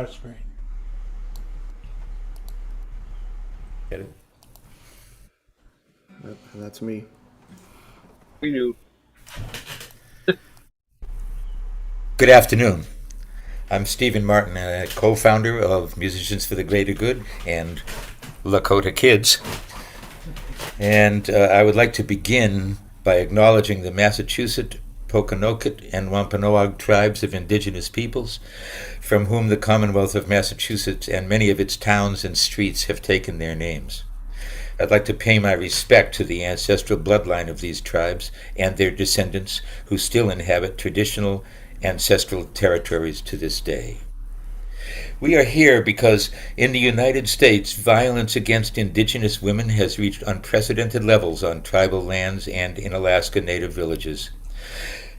screen. Get it? That's me. We knew. Good afternoon. I'm Stephen Martin, a co-founder of Musicians for the Greater Good and Lakota Kids. And I would like to begin by acknowledging the Massachusetts, Pokanoket, and Wampanoag tribes of indigenous peoples, from whom the Commonwealth of Massachusetts and many of its towns and streets have taken their names. I'd like to pay my respect to the ancestral bloodline of these tribes and their descendants who still inhabit traditional ancestral territories to this day. We are here because in the United States, violence against indigenous women has reached unprecedented levels on tribal lands and in Alaska Native villages.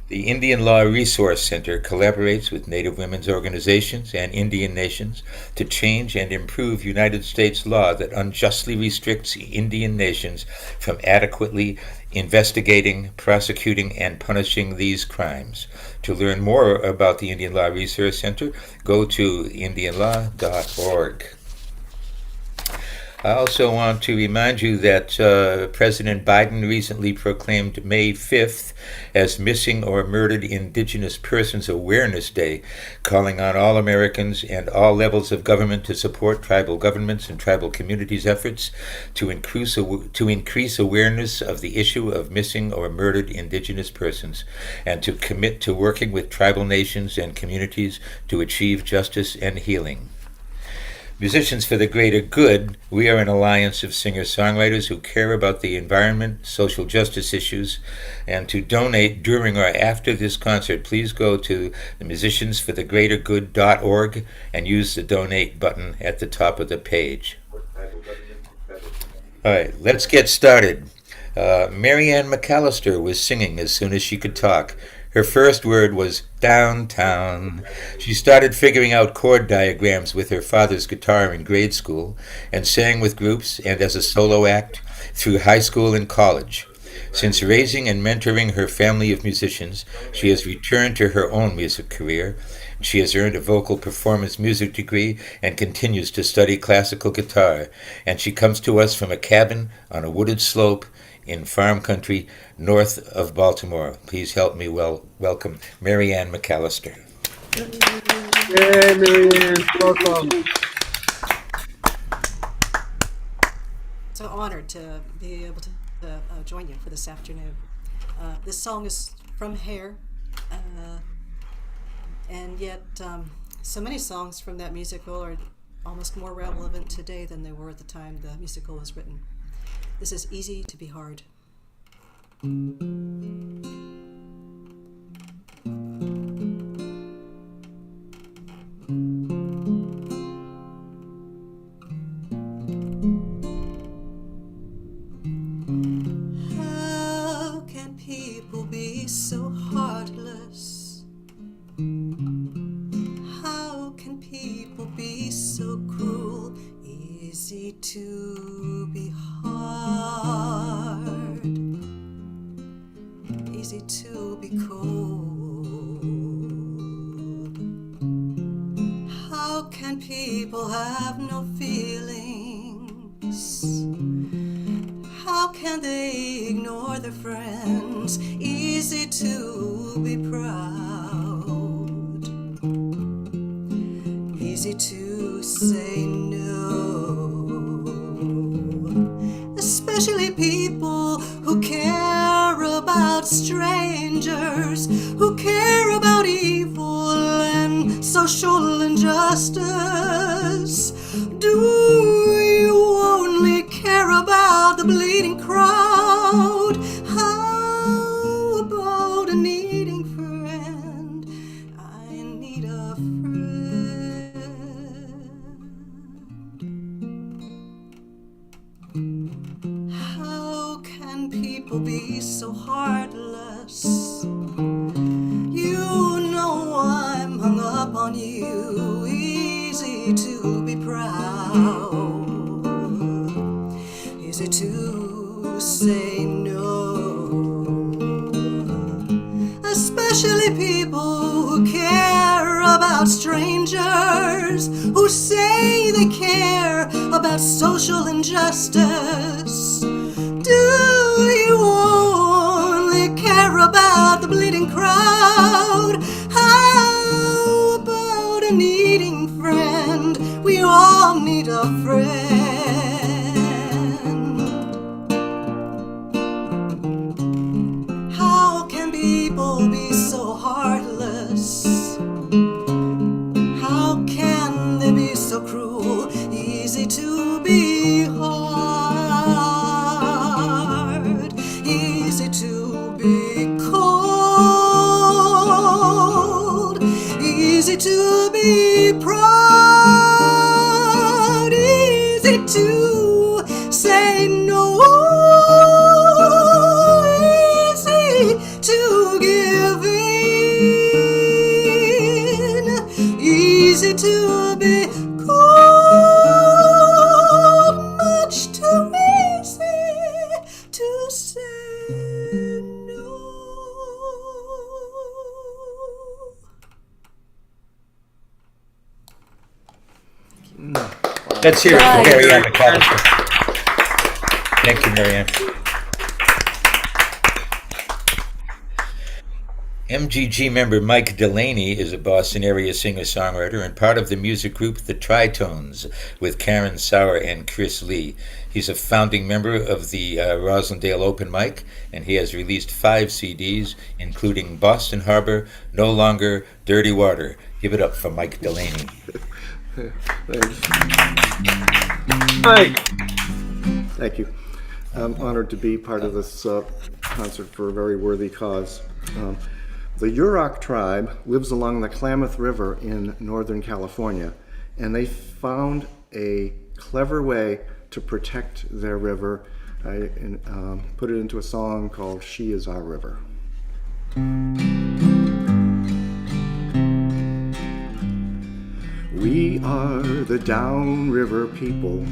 The Indian Law Resource Center collaborates with Native women's organizations and Indian nations to change and improve United States law that unjustly restricts Indian nations from adequately investigating, prosecuting, and punishing these crimes. To learn more about the Indian Law Resource Center, go to indianlaw.org. I also want to remind you that President Biden recently proclaimed May 5th as Missing or Murdered Indigenous Persons Awareness Day, calling on all Americans and all levels of government to support tribal governments and tribal communities' efforts to increase awareness of the issue of missing or murdered Indigenous persons, and to commit to working with tribal nations and communities to achieve justice and healing. Musicians for the Greater Good, we are an alliance of singer-songwriters who care about the environment, social justice issues, and to donate during or after this concert, please go to the musiciansforthegreatergood.org and use the donate button at the top of the page. All right, let's get started. Marianne McAllister was singing as soon as she could talk. Her first word was downtown. She started figuring out chord diagrams with her father's guitar in grade school and sang with groups and as a solo act through high school and college. Since raising and mentoring her family of musicians, she has returned to her own music career. She has earned a vocal performance music degree and continues to study classical guitar. And she comes to us from a cabin on a wooded slope in farm country north of Baltimore. Please help me welcome Marianne McAllister. Yay, Marianne. Welcome. So honored to be able to join you for this afternoon. This song is from Hair, and yet so many songs from that musical are almost more relevant today than they were at the time the musical was written. This is Easy to Be Hard. How can people be so heartless? How can people be so cruel? Easy to be hard, easy to be cold. How can people have no feelings? How can they ignore their friends? Easy to be proud, easy to say no. Especially people who care about strangers, who care about evil and social injustice. Do you only care about the bleeding crowd? How about a needing friend? I need a friend. How can people be so heartless? You know I'm hung up on you. Easy to be proud, easy to say no. Especially people who care about strangers, leaders who say they care about social injustice. Do you only care about the bleeding crowd? How about a needing friend? We all need a friend. How can people be so heartless? How can they be so cruel? Easy to be hard, easy to be cold, easy to be proud, easy to say no, easy to give in, easy to be cold, much too easy to say no. Let's hear it for Marianne McAllister. Thank you, Marianne. MGG member Mike Delaney is a Boston area singer-songwriter and part of the music group The Tritones with Karen Sauer and Chris Lee. He's a founding member of the Roslindale Open Mic, and he has released 5 CDs, including Boston Harbor, No Longer, Dirty Water. Give it up for Mike Delaney. Thanks. Hi. Thank you. I'm honored to be part of this concert for a very worthy cause. The Yurok tribe lives along the Klamath River in Northern California, and they found a clever way to protect their river. I put it into a song called She Is Our River. We are the downriver people.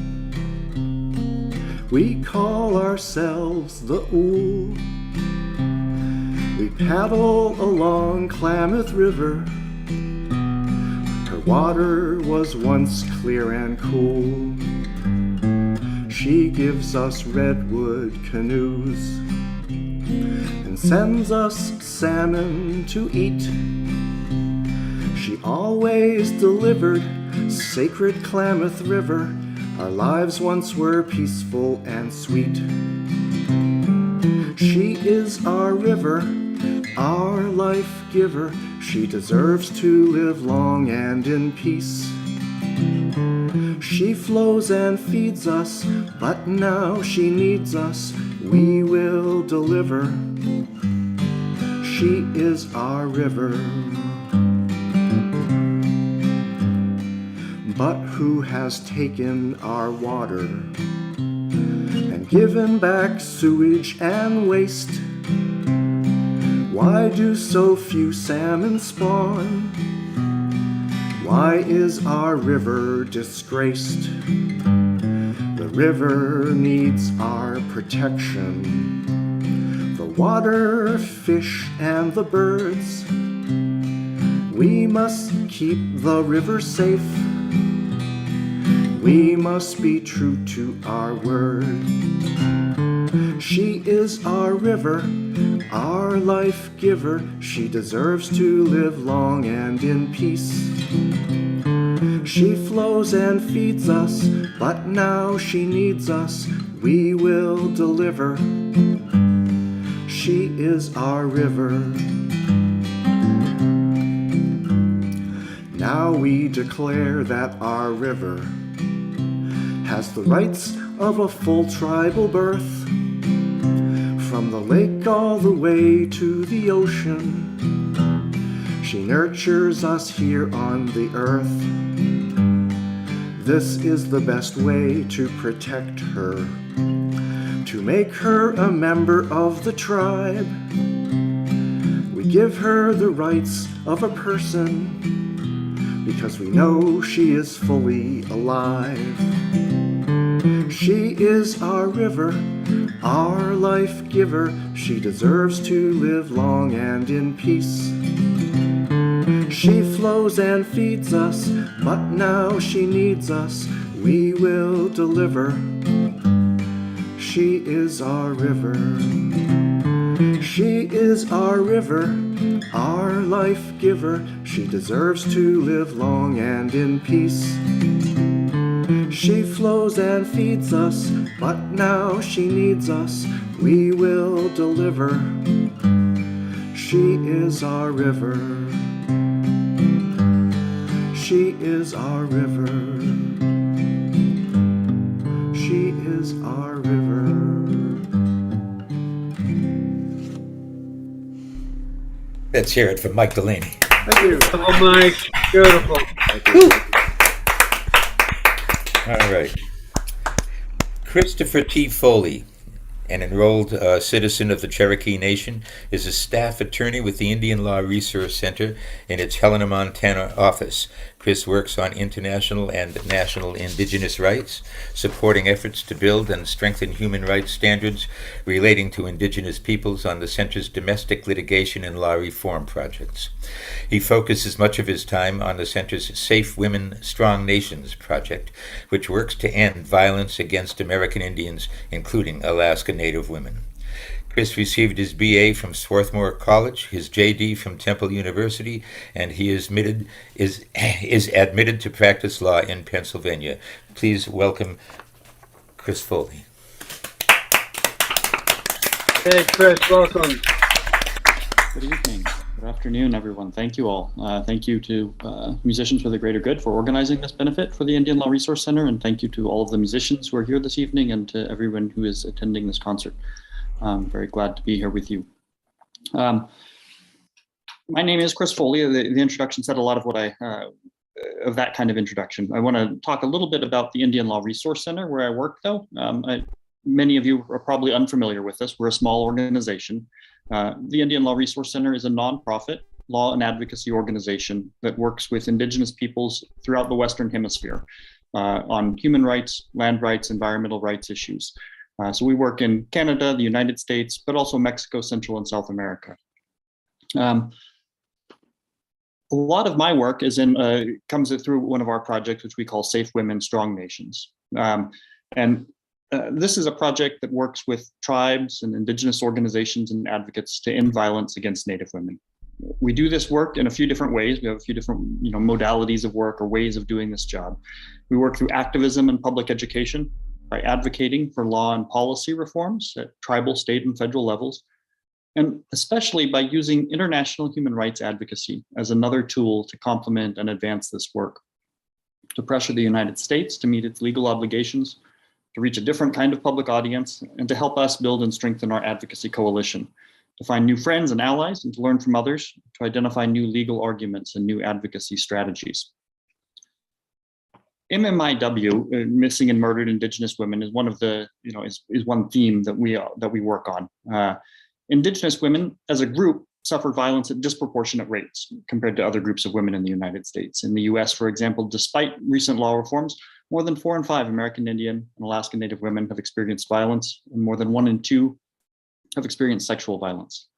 We call ourselves the Ool. We paddle along Klamath River. Her water was once clear and cool. She gives us redwood canoes and sends us salmon to eat. She always delivered sacred Klamath River. Our lives once were peaceful and sweet. She is our river, our life giver. She deserves to live long and in peace. She flows and feeds us, but now she needs us. We will deliver. She is our river. But who has taken our water and given back sewage and waste? Why do so few salmon spawn? Why is our river disgraced? The river needs our protection. The water, fish, and the birds. We must keep the river safe. We must be true to our word. She is our river, our life giver. She deserves to live long and in peace. She flows and feeds us, but now she needs us. We will deliver. She is our river. Now we declare that our river has the rights of a full tribal birth. From the lake all the way to the ocean, she nurtures us here on the earth. This is the best way to protect her, to make her a member of the tribe. We give her the rights of a person, because we know she is fully alive. She is our river, our life giver. She deserves to live long and in peace. She flows and feeds us, but now she needs us. We will deliver. She is our river. She is our river, our life giver. She deserves to live long and in peace. She flows and feeds us, but now she needs us. We will deliver. She is our river. She is our river. She is our river. Let's hear it from Mike Delaney. Thank you. Oh, Mike. Beautiful. All right. Christopher T. Foley, an enrolled citizen of the Cherokee Nation, is a staff attorney with the Indian Law Resource Center in its Helena, Montana office. Chris works on international and national indigenous rights, supporting efforts to build and strengthen human rights standards relating to indigenous peoples on the center's domestic litigation and law reform projects. He focuses much of his time on the center's Safe Women, Strong Nations project, which works to end violence against American Indians, including Alaska Native women. Chris received his BA from Swarthmore College, his JD from Temple University, and he is admitted to practice law in Pennsylvania. Please welcome Chris Foley. Hey, Chris, welcome. Good evening. Good afternoon, everyone. Thank you all. Thank you to Musicians for the Greater Good for organizing this benefit for the Indian Law Resource Center, and thank you to all of the musicians who are here this evening and to everyone who is attending this concert. I'm very glad to be here with you. My name is Chris Foley. The introduction said a lot of what of that kind of introduction. I want to talk a little bit about the Indian Law Resource Center where I work, though. Many of you are probably unfamiliar with this. We're a small organization. The Indian Law Resource Center is a nonprofit law and advocacy organization that works with Indigenous peoples throughout the Western Hemisphere on human rights, land rights, environmental rights issues. So we work in Canada, the United States, but also Mexico, Central and South America. A lot of my work comes through one of our projects, which we call Safe Women, Strong Nations. This is a project that works with tribes and Indigenous organizations and advocates to end violence against Native women. We do this work in a few different ways. We have a few different modalities of work or ways of doing this job. We work through activism and public education, by advocating for law and policy reforms at tribal, state, and federal levels, and especially by using international human rights advocacy as another tool to complement and advance this work, to pressure the United States to meet its legal obligations, to reach a different kind of public audience, and to help us build and strengthen our advocacy coalition, to find new friends and allies, and to learn from others, to identify new legal arguments and new advocacy strategies. MMIW, missing and murdered Indigenous women, is one of the, is one theme that we work on. Indigenous women, as a group, suffer violence at disproportionate rates compared to other groups of women in the United States. In the US, for example, despite recent law reforms, more than 4 in 5 American Indian and Alaska Native women have experienced violence, and more than 1 in 2 have experienced sexual violence.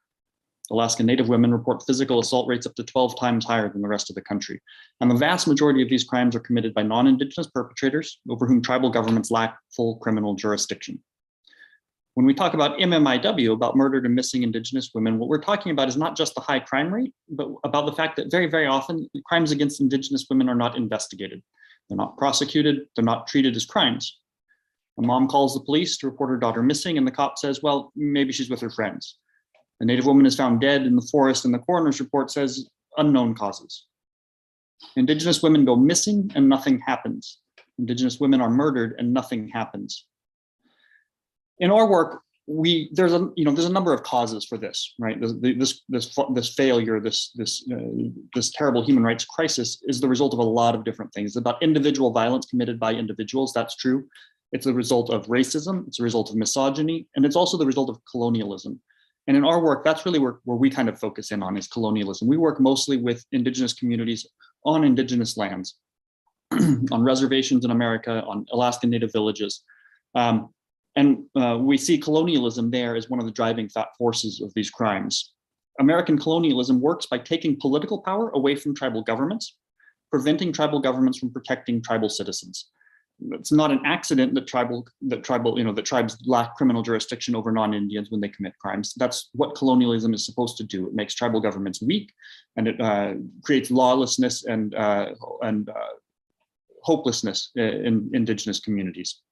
Alaska Native women report physical assault rates up to 12 times higher than the rest of the country. And the vast majority of these crimes are committed by non-Indigenous perpetrators over whom tribal governments lack full criminal jurisdiction. When we talk about MMIW, about murdered and missing Indigenous women, what we're talking about is not just the high crime rate, but about the fact that very, very often crimes against Indigenous women are not investigated. They're not prosecuted, they're not treated as crimes. A mom calls the police to report her daughter missing, and the cop says, well, maybe she's with her friends. A Native woman is found dead in the forest, and the coroner's report says unknown causes. Indigenous women go missing and nothing happens. Indigenous women are murdered and nothing happens. In our work, there's a number of causes for this, right? This failure, this terrible human rights crisis is the result of a lot of different things. It's about individual violence committed by individuals, that's true. It's a result of racism, it's a result of misogyny, and it's also the result of colonialism. And in our work, that's really where we kind of focus in on is colonialism. We work mostly with Indigenous communities on Indigenous lands, on reservations in America, on Alaska Native villages. We see colonialism there as one of the driving forces of these crimes. American colonialism works by taking political power away from tribal governments, preventing tribal governments from protecting tribal citizens. It's not an accident that tribes lack criminal jurisdiction over non-Indians when they commit crimes. That's what colonialism is supposed to do. It makes tribal governments weak, and it creates lawlessness and hopelessness in indigenous communities.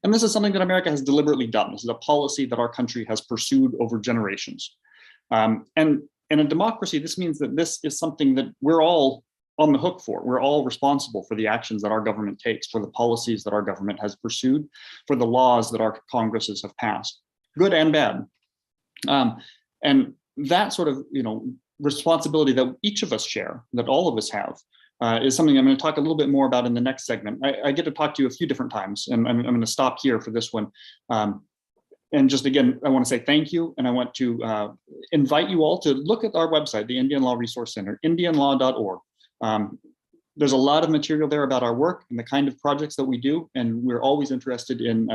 And this is something that America has deliberately done. This is a policy that our country has pursued over generations. And in a democracy, this means that this is something that we're all on the hook for. We're all responsible for the actions that our government takes, for the policies that our government has pursued, for the laws that our Congresses have passed, good and bad. And that sort of, responsibility that each of us share, that all of us have, is something I'm going to talk a little bit more about in the next segment. I get to talk to you a few different times, and I'm going to stop here for this one. And just again, I want to say thank you, and I want to invite you all to look at our website, the Indian Law Resource Center, indianlaw.org. There's a lot of material there about our work and the kind of projects that we do, and we're always interested in,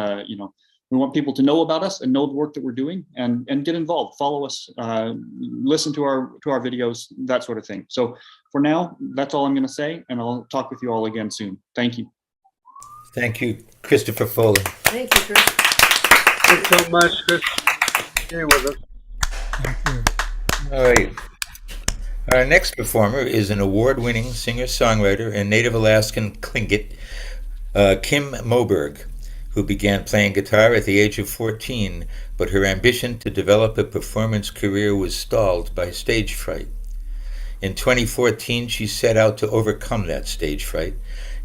we want people to know about us and know the work that we're doing, and get involved, follow us, listen to our videos, that sort of thing. So for now, that's all I'm going to say, and I'll talk with you all again soon. Thank you. Thank you, Christopher Foley. Thank you, Chris. Thanks so much, Chris. Stay with us. All right. Our next performer is an award-winning singer-songwriter and Native Alaskan Tlingit, Kim Moberg, who began playing guitar at the age of 14, but her ambition to develop a performance career was stalled by stage fright. In 2014, she set out to overcome that stage fright,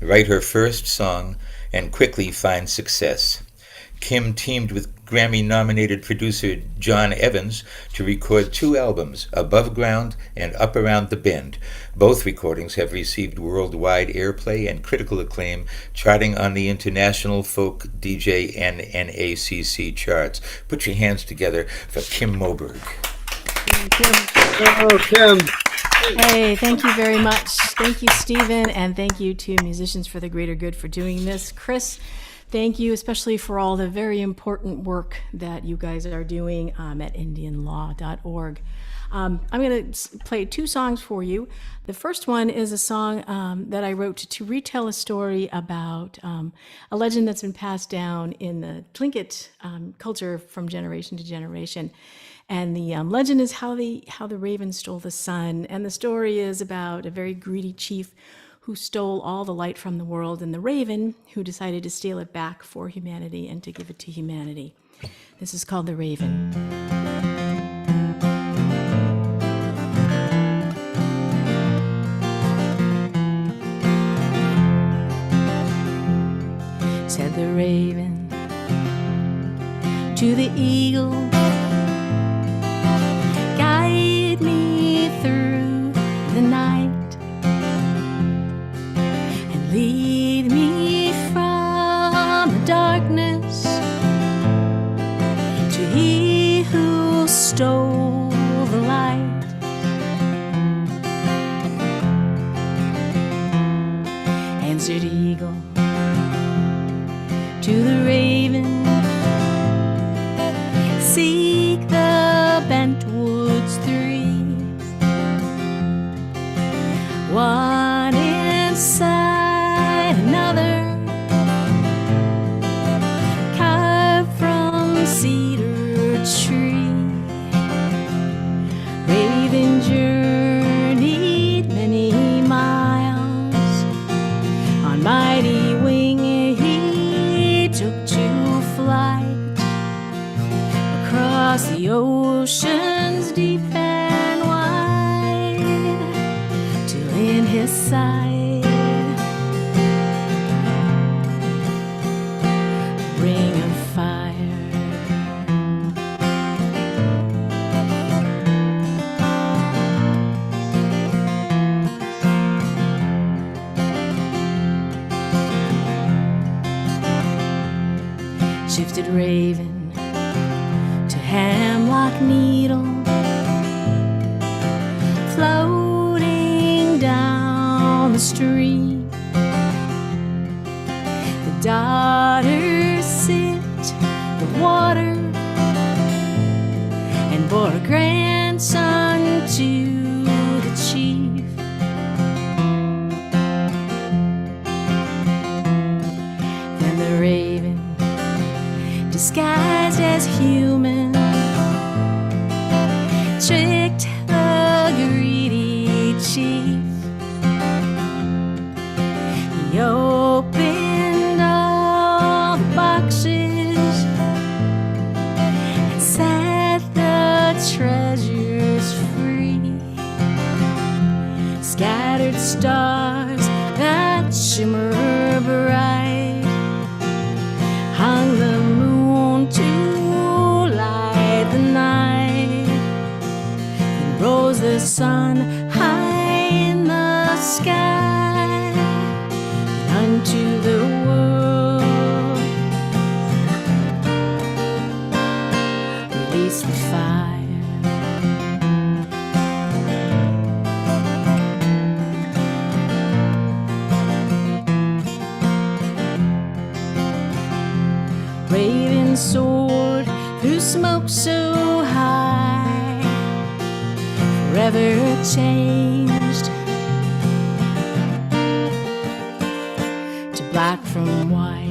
write her first song, and quickly find success. Kim teamed with Grammy-nominated producer John Evans to record 2 albums, Above Ground and Up Around the Bend. Both recordings have received worldwide airplay and critical acclaim, charting on the International Folk DJ and NACC charts. Put your hands together for Kim Moberg. Oh, Kim. Hey, thank you very much. Thank you, Stephen, and thank you to Musicians for the Greater Good for doing this. Chris, thank you especially for all the very important work that you guys are doing at indianlaw.org. I'm going to play 2 songs for you. The first one is a song that I wrote to retell a story about a legend that's been passed down in the Tlingit culture from generation to generation. And the legend is how the raven stole the sun. And the story is about a very greedy chief who stole all the light from the world, and the raven who decided to steal it back for humanity and to give it to humanity. This is called The Raven. Said the raven to the eagle, guide me through the night, lead me from the darkness to he who stole the light. Answered eagle to the raven, seek the bent woods 3, one inside another, carved from cedar tree. Raven journeyed many miles, on mighty wing he took to flight, across the oceans deep and wide, till in his sight shifted raven to hemlock needle, floating down the stream. The daughters sipped the water and bore a grandson disguised as human, tricked the greedy chief. He opened all the boxes and set the treasures free. Scattered stars that shimmer bright hung the moon to light the night. Then rose the sun high in the sky, and unto the world released the fire. Raven soared through smoke so high, forever changed to black from white.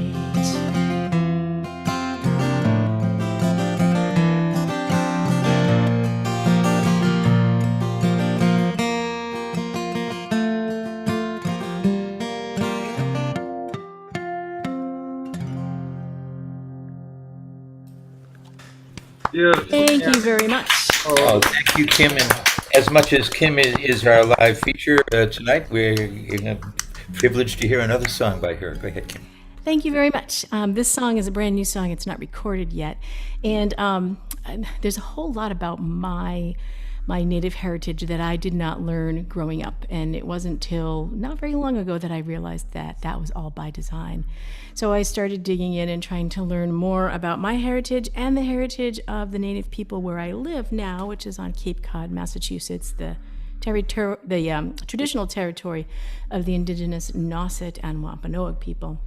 Yes. Thank you very much. Oh, thank you, Kim. And as much as Kim is our live feature tonight, we're privileged to hear another song by her. Go ahead, Kim. Thank you very much. This song is a brand new song. It's not recorded yet. And there's a whole lot about my native heritage that I did not learn growing up. And it wasn't till not very long ago that I realized that that was all by design. So I started digging in and trying to learn more about my heritage and the heritage of the native people where I live now, which is on Cape Cod, Massachusetts, the traditional territory of the indigenous Nauset and Wampanoag people.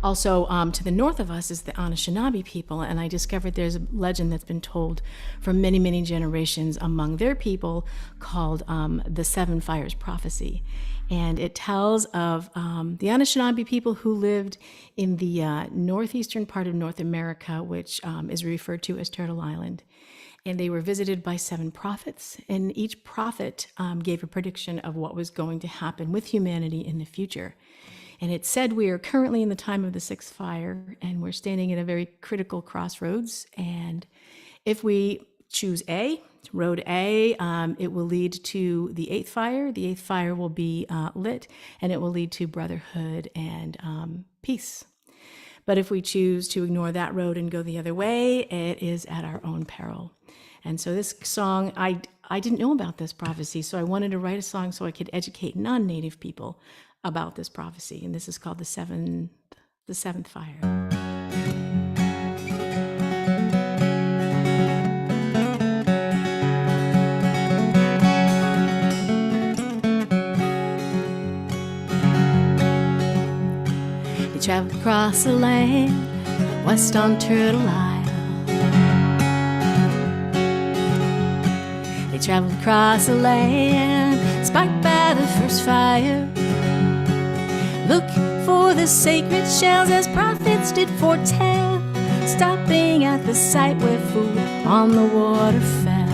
Also, to the north of us is the Anishinaabe people, and I discovered there's a legend that's been told for many, many generations among their people called the Seven Fires Prophecy. And it tells of the Anishinaabe people who lived in the northeastern part of North America, which is referred to as Turtle Island. And they were visited by 7 prophets, and each prophet gave a prediction of what was going to happen with humanity in the future. And it said we are currently in the time of the 6th fire, and we're standing at a very critical crossroads. And if we choose A, road A, it will lead to the 8th fire. The 8th fire will be lit, and it will lead to brotherhood and peace. But if we choose to ignore that road and go the other way, it is at our own peril. And so this song, I didn't know about this prophecy, so I wanted to write a song so I could educate non-native people about this prophecy. And this is called the seventh fire. They traveled across the land, west on Turtle Isle. They traveled across the land, sparked by the first fire. Look for the sacred shells as prophets did foretell, stopping at the site where food on the water fell.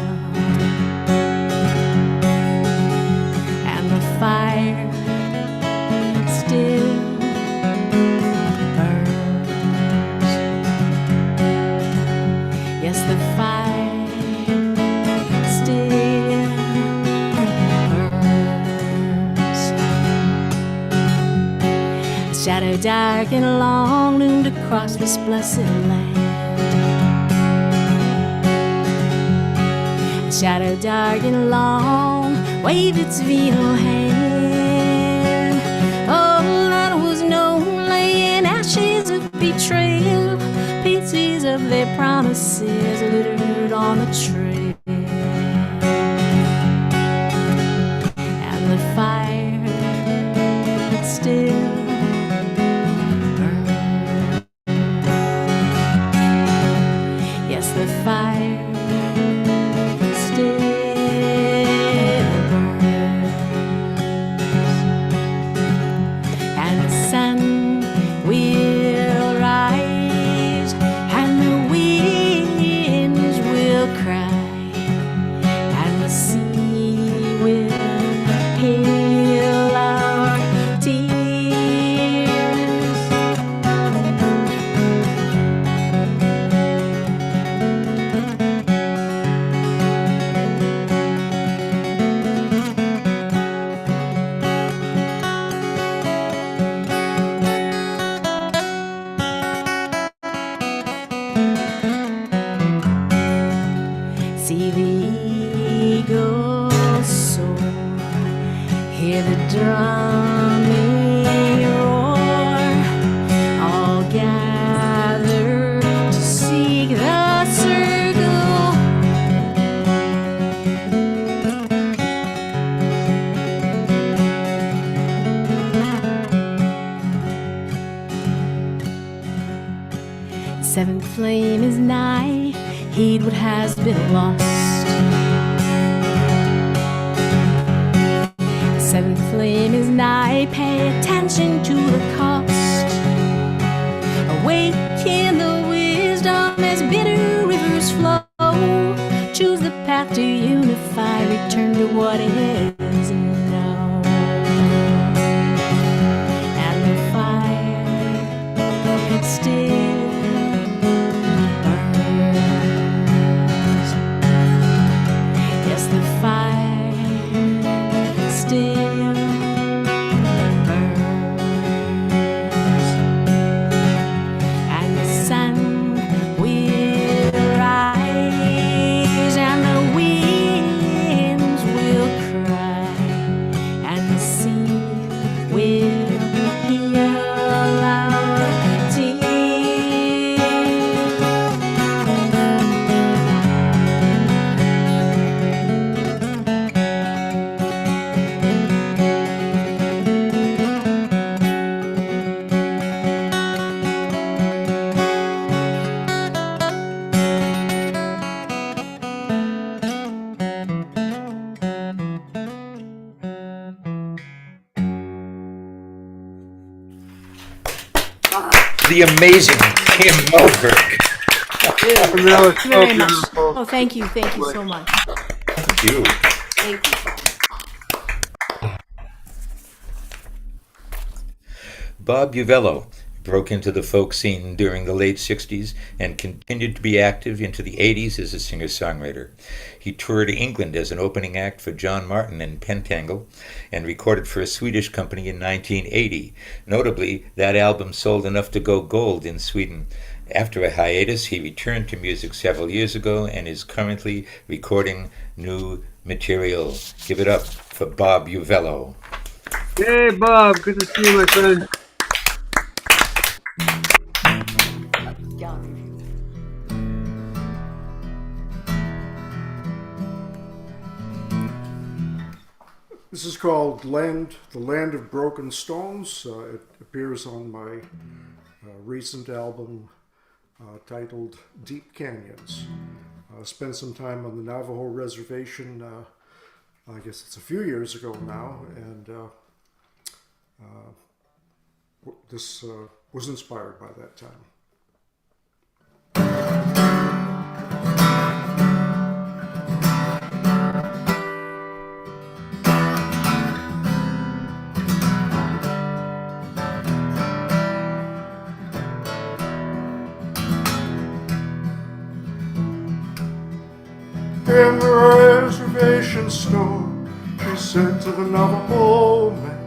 And the fire still burns. Yes, the fire still burns. A shadow dark and long loomed across this blessed land. A shadow dark and long waved its venal hand. All that was known lay in ashes of betrayal, pieces of their promises littered on the trail. And the fire still burns. Yes, the fire still burns. And the sun will rise Seventh flame is nigh, heed what has been lost. Seventh flame is nigh, pay attention to the cost. Awaken the wisdom as bitter rivers flow. Choose the path to unify, return to what is now. And the fire still burns. Yes, the fire still burns. And the sun will rise, and the winds will cry, and the sea will heal our tears. The amazing Kim Moberg. And that was so Very much. beautiful. Oh, thank you so much. Thank you. Thank you. Bob Uvello broke into the folk scene during the late 60s and continued to be active into the 80s as a singer-songwriter. He toured England as an opening act for John Martin and Pentangle and recorded for a Swedish company in 1980. Notably, that album sold enough to go gold in Sweden. After a hiatus, he returned to music several years ago and is currently recording new material. Give it up for Bob Uvello. Hey, Bob. Good to see you, my friend. This is called The Land of Broken Stones. It appears on my recent album titled Deep Canyons. Spent some time on the Navajo Reservation, I guess it's a few years ago now, and this was inspired by that time. In the reservation store, she said to the Navajo man,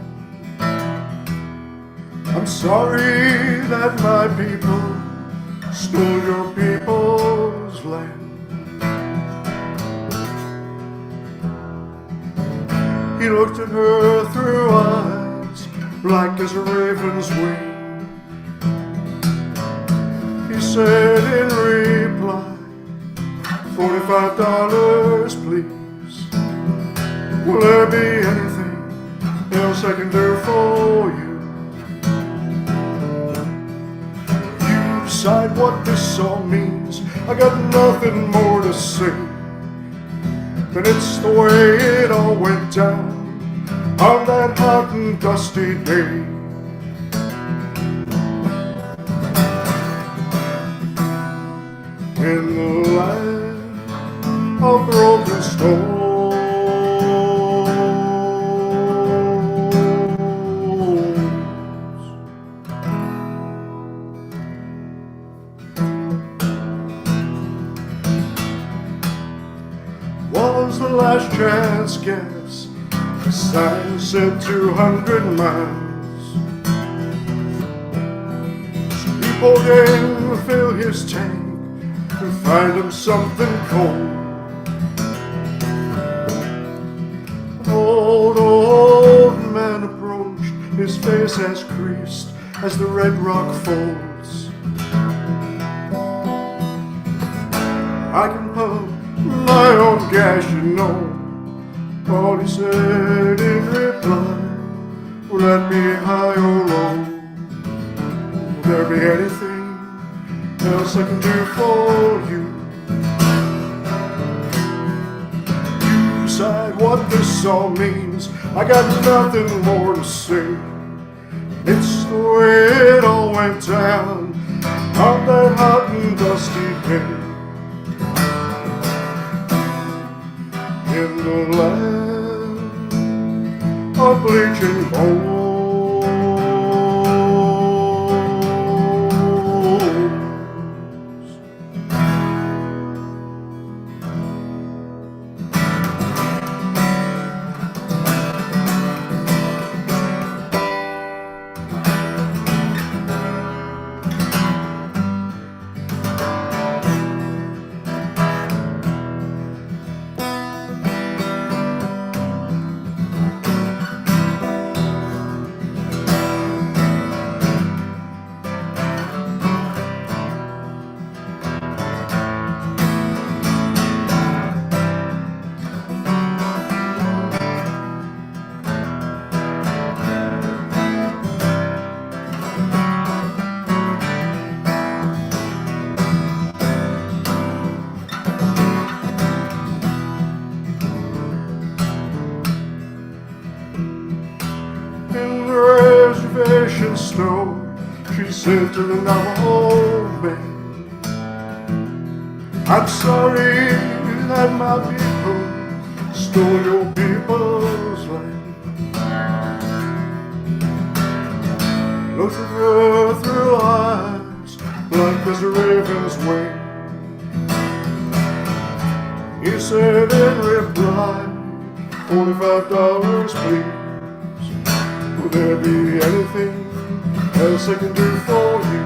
I'm sorry that my people stole your people's land. He looked at her through eyes black as a raven's wing. He said in reply, $45, please. Will there be anything else I can do for you? You decide what this song means. I got nothing more to say. But it's the way it all went down on that hot and dusty day. In the land of broken stones. Was the last chance gas? The sign said 200 miles. So he pulled in to fill his tank and find him something cold. Old man approached, his face as creased as the red rock folds. I can pump my own gas, you know. All he said in reply, will that be high or low? Will there be anything else I can do for you. You decide what this all means. I got nothing more to say. It's the way it all went down on that hot and dusty day. In the land of bleaching bones. Snow, she said to the Navajo man, I'm sorry that my people stole your people's land. Looked at her through eyes black as a raven's wing. He said in reply, $45 please. Will there be anything else I can do for you?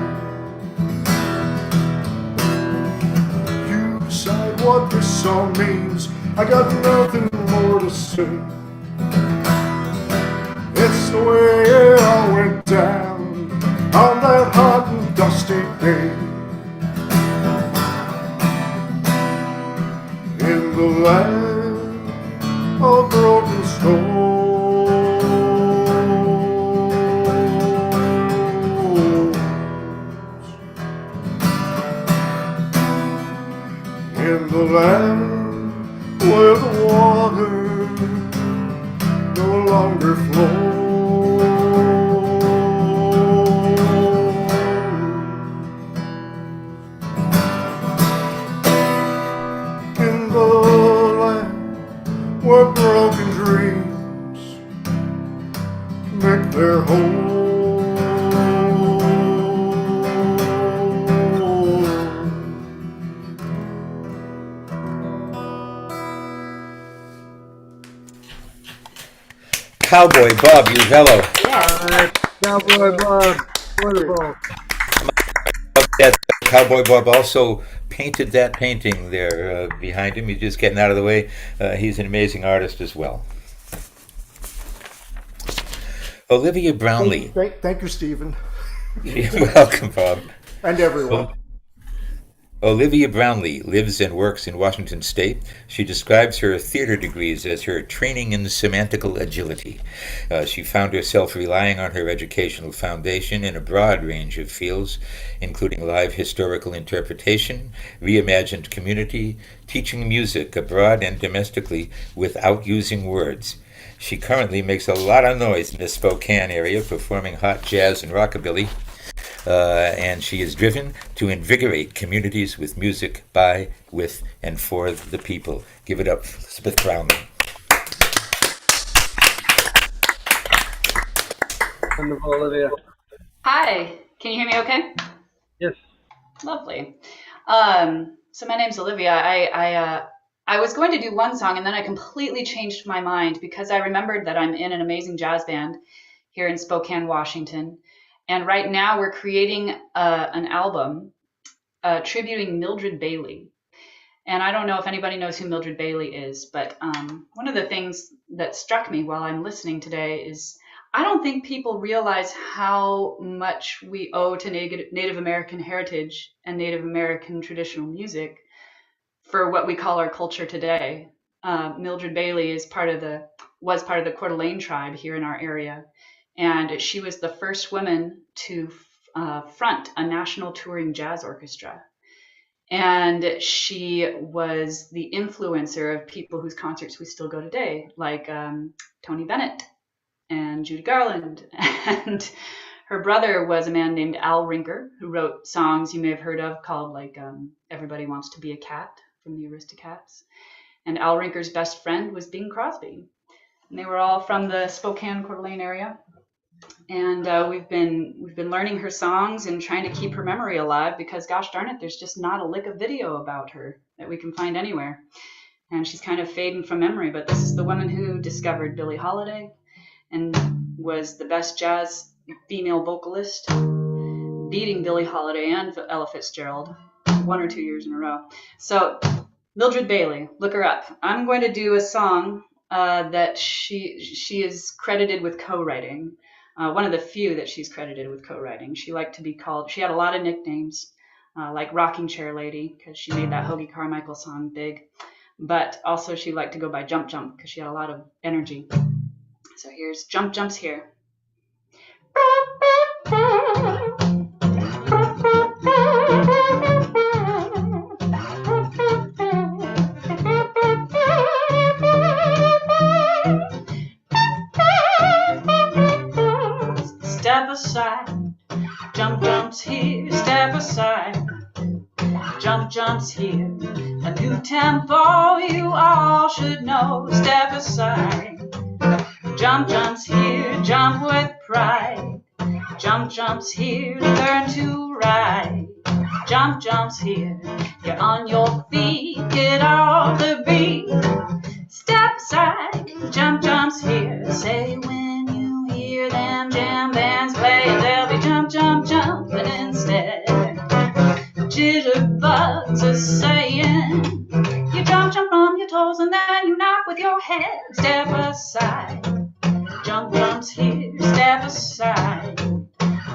You decide what this song means. I got nothing more to say. It's the way it all went down on that hot and dusty day. In the land of broken stone. In the land where the water no longer flows. In the land where broken dreams make their home. Cowboy Bob Uvello. Cowboy Bob, wonderful. That Cowboy Bob also painted that painting there behind him. He's just getting out of the way. He's an amazing artist as well. Olivia Brownlee. Thank you, Stephen. You're welcome, Bob. And everyone. Olivia Brownlee lives and works in Washington State. She describes her theater degrees as her training in semantical agility. She found herself relying on her educational foundation in a broad range of fields, including live historical interpretation, reimagined community, teaching music abroad and domestically without using words. She currently makes a lot of noise in the Spokane area, performing hot jazz and rockabilly. And she is driven to invigorate communities with music by, with, and for the people. Give it up, Elizabeth Brownlee. Wonderful, Olivia. Hi, can you hear me okay? Yes. Lovely. So my name's Olivia. I was going to do one song and then I completely changed my mind because I remembered that I'm in an amazing jazz band here in Spokane, Washington. And right now we're creating an album tributing Mildred Bailey. And I don't know if anybody knows who Mildred Bailey is, but one of the things that struck me while I'm listening today is I don't think people realize how much we owe to Native American heritage and Native American traditional music for what we call our culture today. Mildred Bailey was part of the Coeur d'Alene tribe here in our area. And she was the first woman to front a national touring jazz orchestra. And she was the influencer of people whose concerts we still go today, like Tony Bennett and Judy Garland. And her brother was a man named Al Rinker, who wrote songs you may have heard of called like Everybody Wants to Be a Cat from the Aristocats. And Al Rinker's best friend was Bing Crosby. And they were all from the Spokane, Coeur d'Alene area. And we've been learning her songs and trying to keep her memory alive because, gosh darn it, there's just not a lick of video about her that we can find anywhere. And she's kind of fading from memory, but this is the woman who discovered Billie Holiday and was the best jazz female vocalist, beating Billie Holiday and Ella Fitzgerald 1 or 2 years in a row. So Mildred Bailey, look her up. I'm going to do a song that she is credited with co-writing. One of the few that she's credited with co-writing. She liked to be called, she had a lot of nicknames, like Rocking Chair Lady, because she made that Hoagie Carmichael song big. But also she liked to go by Jump Jump, because she had a lot of energy. So here's Jump Jump's here. Step aside, Jump Jump's here, step aside, Jump Jump's here, a new tempo you all should know, step aside, Jump Jump's here, jump with pride, Jump Jump's here, learn to ride, Jump Jump's here, get on your feet, get off the beat, step aside, Jump Jump's here, say when you hear them jam bands play, they'll be jump, jump, jumping instead. Jitterbugs are saying, you jump, jump from your toes and then you knock with your head. Step aside, Jump Jump's here, step aside,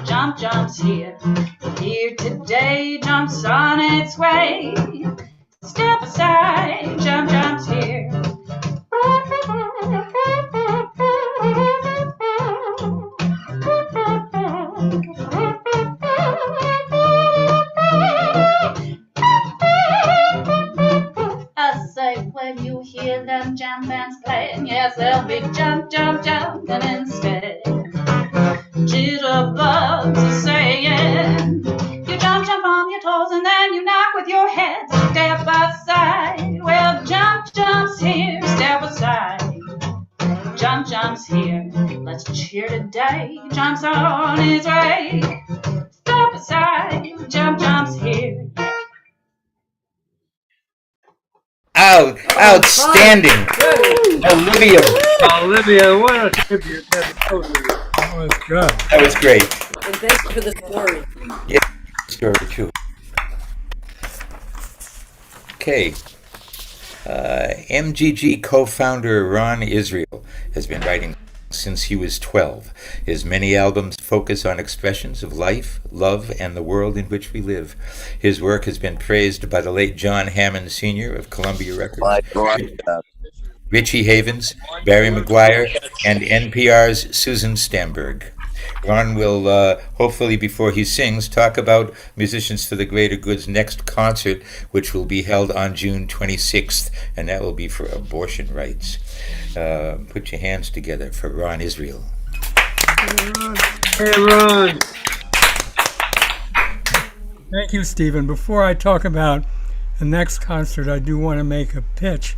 Jump Jump's here. Here today, Jump's on its way. Step aside, Jump Jump's here. I say when you hear them jam bands playing, yes, they'll be jump, jump, jumping instead. Jitterbugs are saying, you jump, jump from your toes and then you knock with your head. Step aside, well, Jump Jump's here, step aside. Jump Jump's here, let's cheer today. Jump's on his way. Step aside, Jump Jump's here. Outstanding. Olivia. Olivia, what a tribute. That was good. That was great. And thanks for the story. Yeah, story too. Okay. MGG co-founder Ron Israel has been writing since he was 12. His many albums focus on expressions of life, love, and the world in which we live. His work has been praised by the late John Hammond Sr. of Columbia Records, Richie Havens, Barry McGuire, and NPR's Susan Stamberg. Ron will, hopefully before he sings, talk about Musicians for the Greater Good's next concert, which will be held on June 26th, and that will be for abortion rights. Put your hands together for Ron Israel. Hey, Ron. Thank you, Stephen. Before I talk about the next concert, I do want to make a pitch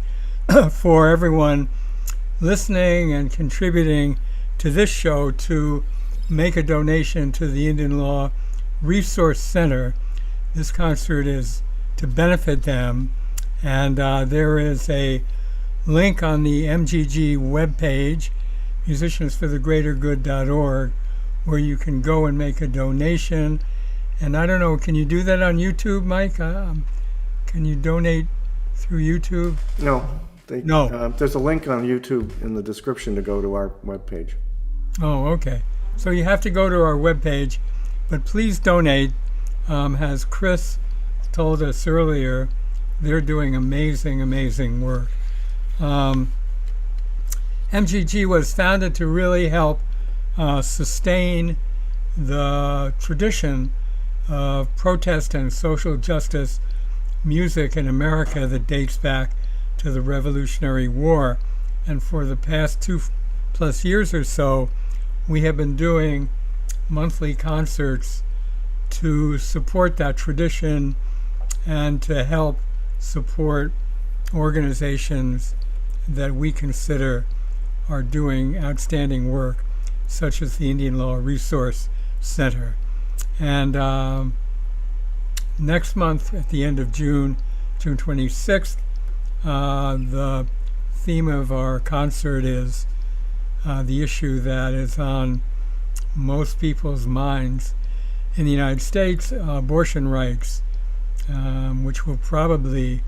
for everyone listening and contributing to this show to make a donation to the Indian Law Resource Center. This concert is to benefit them, and there is a link on the MGG webpage, musiciansforthegreatergood.org, where you can go and make a donation. And I don't know, can you do that on YouTube, Mike? Can you donate through YouTube? No. No. There's a link on YouTube in the description to go to our webpage. Oh, okay. So you have to go to our webpage, but please donate. As Chris told us earlier, they're doing amazing, amazing work. MGG was founded to really help sustain the tradition of protest and social justice music in America that dates back to the Revolutionary War. And for the past 2+ years or so, we have been doing monthly concerts to support that tradition and to help support organizations that we consider are doing outstanding work, such as the Indian Law Resource Center. And next month, at the end of June 26th, the theme of our concert is the issue that is on most people's minds in the United States, abortion rights, which will probably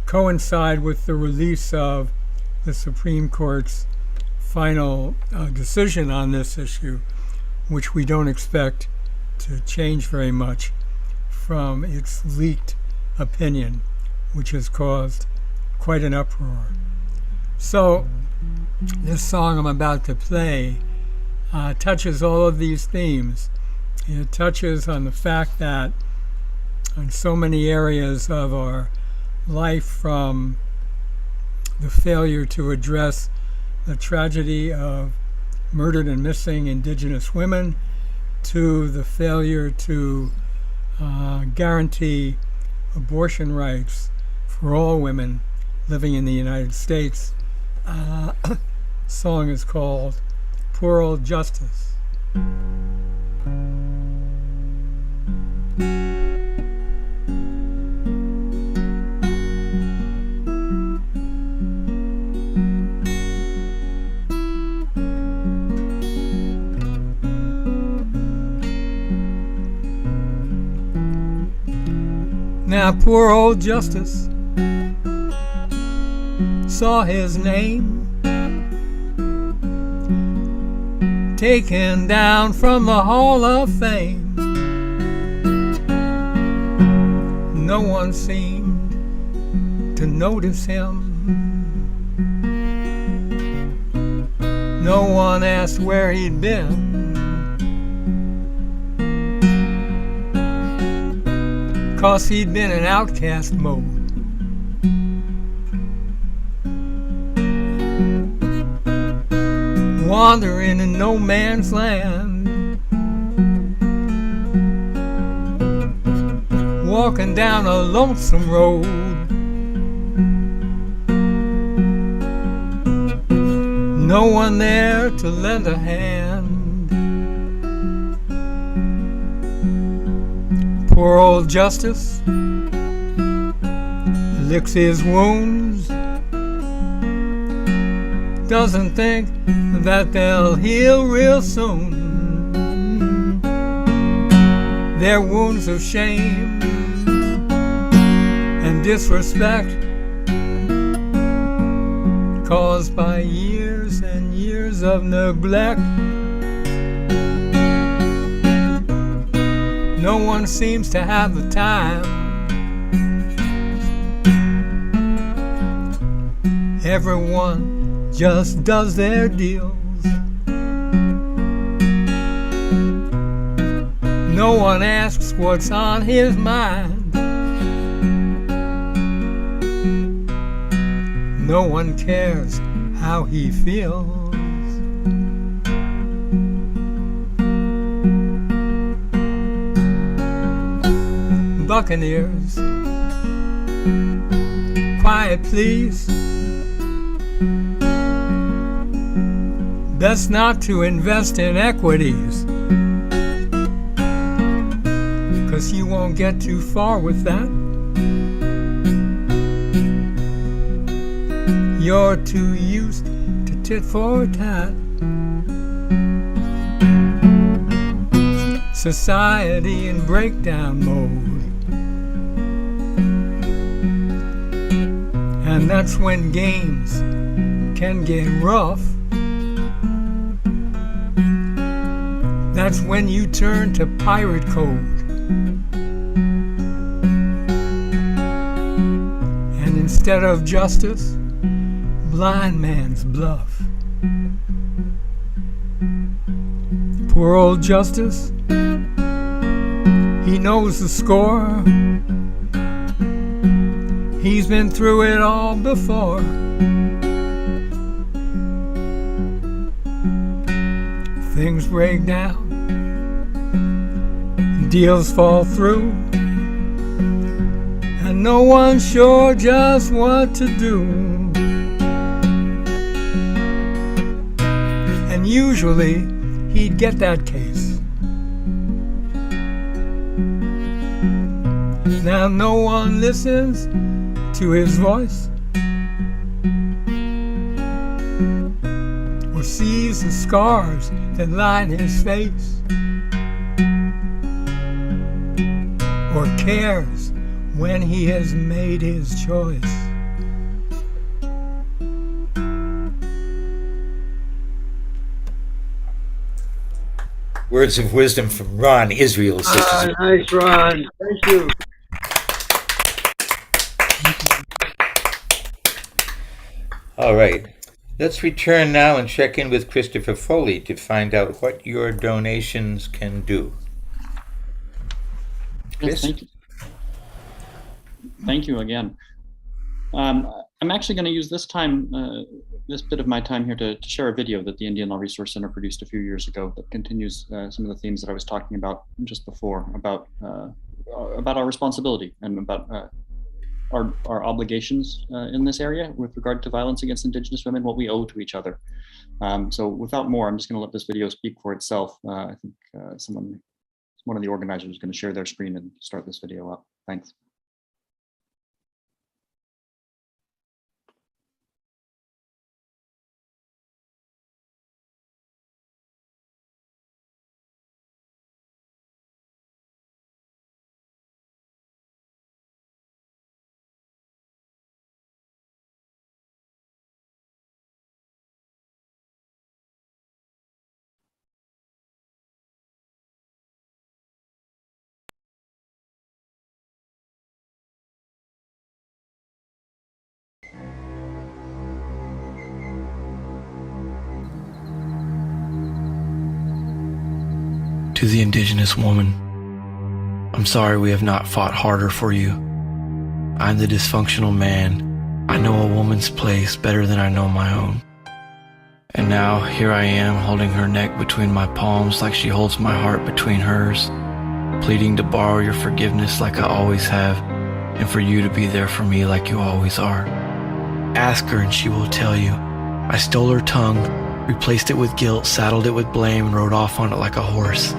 coincide with the release of the Supreme Court's final decision on this issue, which we don't expect to change very much from its leaked opinion, which has caused quite an uproar. So this song I'm about to play touches all of these themes. It touches on the fact that in so many areas of our life, from the failure to address the tragedy of murdered and missing Indigenous women, to the failure to guarantee abortion rights for all women living in the United States. Song is called Poor Old Justice. Now poor old Justice saw his name taken down from the Hall of Fame. No one seemed to notice him. No one asked where he'd been. 'Cause he'd been in outcast mode. Wandering in no man's land. Walking down a lonesome road. No one there to lend a hand. Poor old Justice licks his wounds, doesn't think that they'll heal real soon. They're wounds of shame and disrespect, caused by years and years of neglect. No one seems to have the time. Everyone just does their deals. No one asks what's on his mind. No one cares how he feels. Buccaneers, quiet please. Best not to invest in equities, 'cause you won't get too far with that. You're too used to tit for tat. Society in breakdown mode. And that's when games can get rough. That's when you turn to pirate code. And instead of justice, blind man's bluff. Poor old Justice He knows the score. He's been through it all before. Things break down, deals fall through, and no one's sure just what to do. And usually he'd get that case. Now no one listens to his voice or sees the scars that line his face or cares when he has made his choice. Words of wisdom from Ron Israel. Nice, Ron. Thank you. All right. Let's return now and check in with Christopher Foley to find out what your donations can do. Yes, thank you. Thank you again. I'm actually going to use this time, this bit of my time here to share a video that the Indian Law Resource Center produced a few years ago that continues some of the themes that I was talking about just before, about our responsibility and about our obligations in this area with regard to violence against Indigenous women, what we owe to each other. So without more, I'm just going to let this video speak for itself. I think one of the organizers is going to share their screen and start this video up. Thanks. To the Indigenous woman, I'm sorry we have not fought harder for you. I'm the dysfunctional man. I know a woman's place better than I know my own. And now here I am holding her neck between my palms like she holds my heart between hers, pleading to borrow your forgiveness like I always have, and for you to be there for me like you always are. Ask her and she will tell you. I stole her tongue, replaced it with guilt, saddled it with blame, and rode off on it like a horse.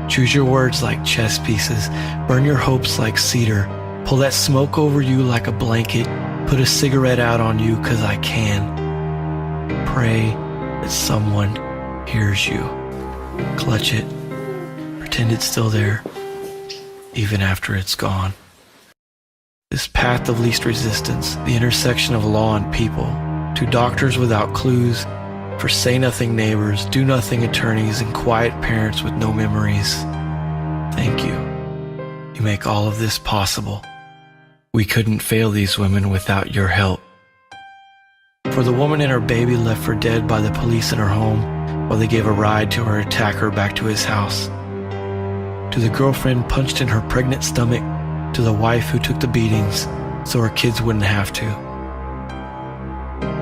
Choose your words like chess pieces, burn your hopes like cedar, pull that smoke over you like a blanket, put a cigarette out on you 'cause I can. Pray that someone hears you. Clutch it, pretend it's still there, even after it's gone. This path of least resistance, the intersection of law and people, to doctors without clues, for say-nothing neighbors, do-nothing attorneys, and quiet parents with no memories. Thank you. You make all of this possible. We couldn't fail these women without your help. For the woman and her baby left for dead by the police in her home while they gave a ride to her attacker back to his house. To the girlfriend punched in her pregnant stomach, to the wife who took the beatings so her kids wouldn't have to.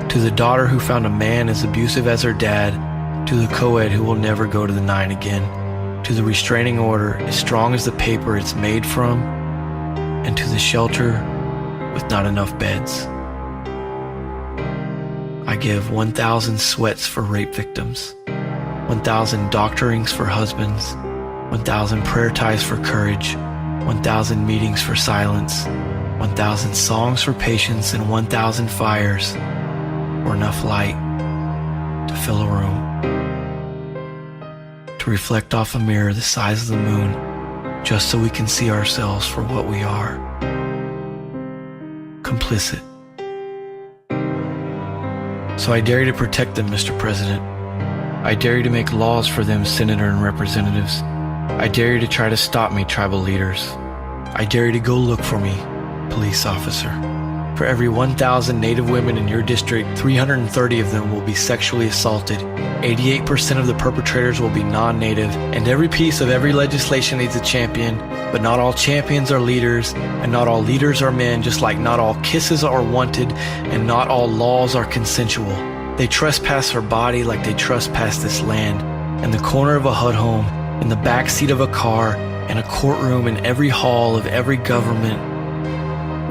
To the daughter who found a man as abusive as her dad, to the co-ed who will never go to the 9 again, to the restraining order as strong as the paper it's made from, and to the shelter with not enough beds. I give 1,000 sweats for rape victims, 1,000 doctorings for husbands, 1,000 prayer ties for courage, 1,000 meetings for silence, 1,000 songs for patience, and 1,000 fires or enough light to fill a room, to reflect off a mirror the size of the moon, just so we can see ourselves for what we are. Complicit. So I dare you to protect them, Mr. President. I dare you to make laws for them, Senator and Representatives. I dare you to try to stop me, tribal leaders. I dare you to go look for me, police officer. For every 1,000 Native women in your district, 330 of them will be sexually assaulted. 88% of the perpetrators will be non-Native, and every piece of every legislation needs a champion, but not all champions are leaders, and not all leaders are men, just like not all kisses are wanted, and not all laws are consensual. They trespass her body like they trespass this land, in the corner of a HUD home, in the back seat of a car, in a courtroom, in every hall of every government.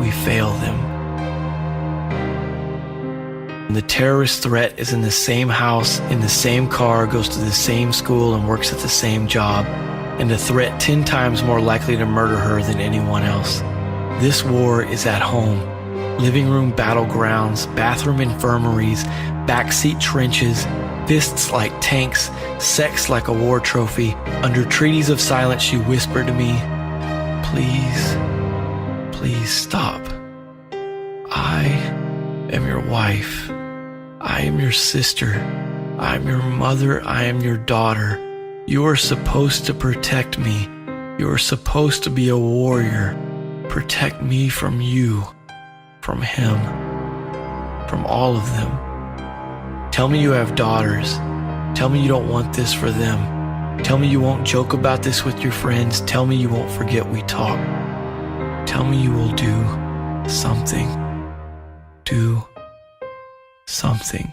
We fail them. And the terrorist threat is in the same house, in the same car, goes to the same school, and works at the same job, and a threat 10 times more likely to murder her than anyone else. This war is at home. Living room battlegrounds, bathroom infirmaries, backseat trenches, fists like tanks, sex like a war trophy. Under treaties of silence, she whispered to me, "Please, please stop. I am your wife. I am your sister. I am your mother. I am your daughter. You are supposed to protect me. You are supposed to be a warrior. Protect me from you, from him, from all of them. Tell me you have daughters. Tell me you don't want this for them. Tell me you won't joke about this with your friends. Tell me you won't forget we talk. Tell me you will do something. Do something."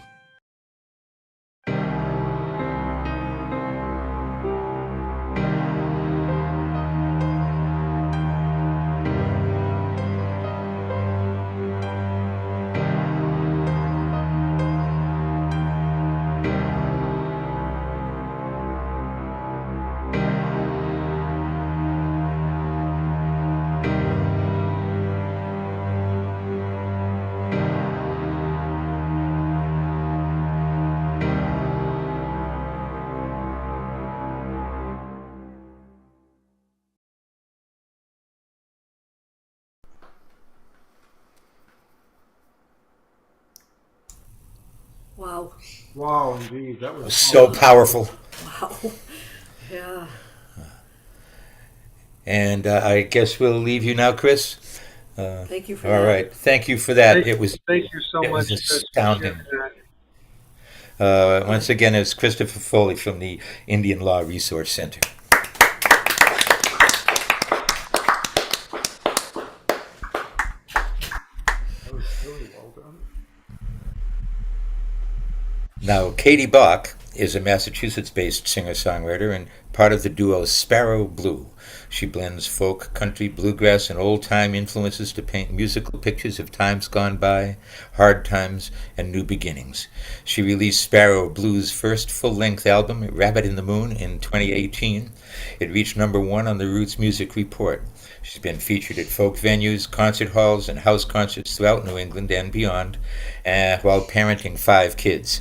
Wow. Wow, indeed. That was So powerful. Wow. Yeah. And I guess we'll leave you now, Chris. Thank you for All that. right. Thank you for that. Thank It was you so it much. was Chris, for astounding. sharing that. Once again, it's Christopher Foley from the Indian Law Resource Center. That was really well done. Now, Katy Bach is a Massachusetts-based singer-songwriter and part of the duo Sparrow Blue. She blends folk, country, bluegrass, and old-time influences to paint musical pictures of times gone by, hard times, and new beginnings. She released Sparrow Blue's first full-length album, Rabbit in the Moon, in 2018. It reached #1 on the Roots Music Report. She's been featured at folk venues, concert halls, and house concerts throughout New England and beyond, while parenting 5 kids.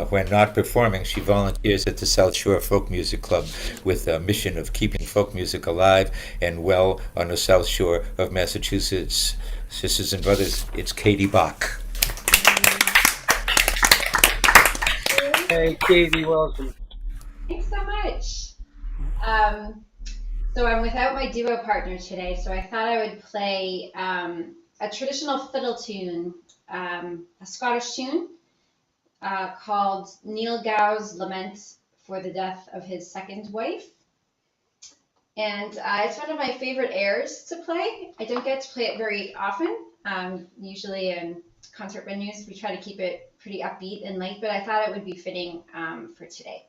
When not performing, she volunteers at the South Shore Folk Music Club with a mission of keeping folk music alive and well on the South Shore of Massachusetts. Sisters and brothers, it's Katy Bach. Hey, Katie, welcome. Thanks so much. So I'm without my duo partner today, so I thought I would play a traditional fiddle tune, a Scottish tune called Neil Gow's Lament for the Death of His Second Wife. And it's one of my favorite airs to play. I don't get to play it very often. Usually in concert venues, we try to keep it pretty upbeat and light, but I thought it would be fitting for today.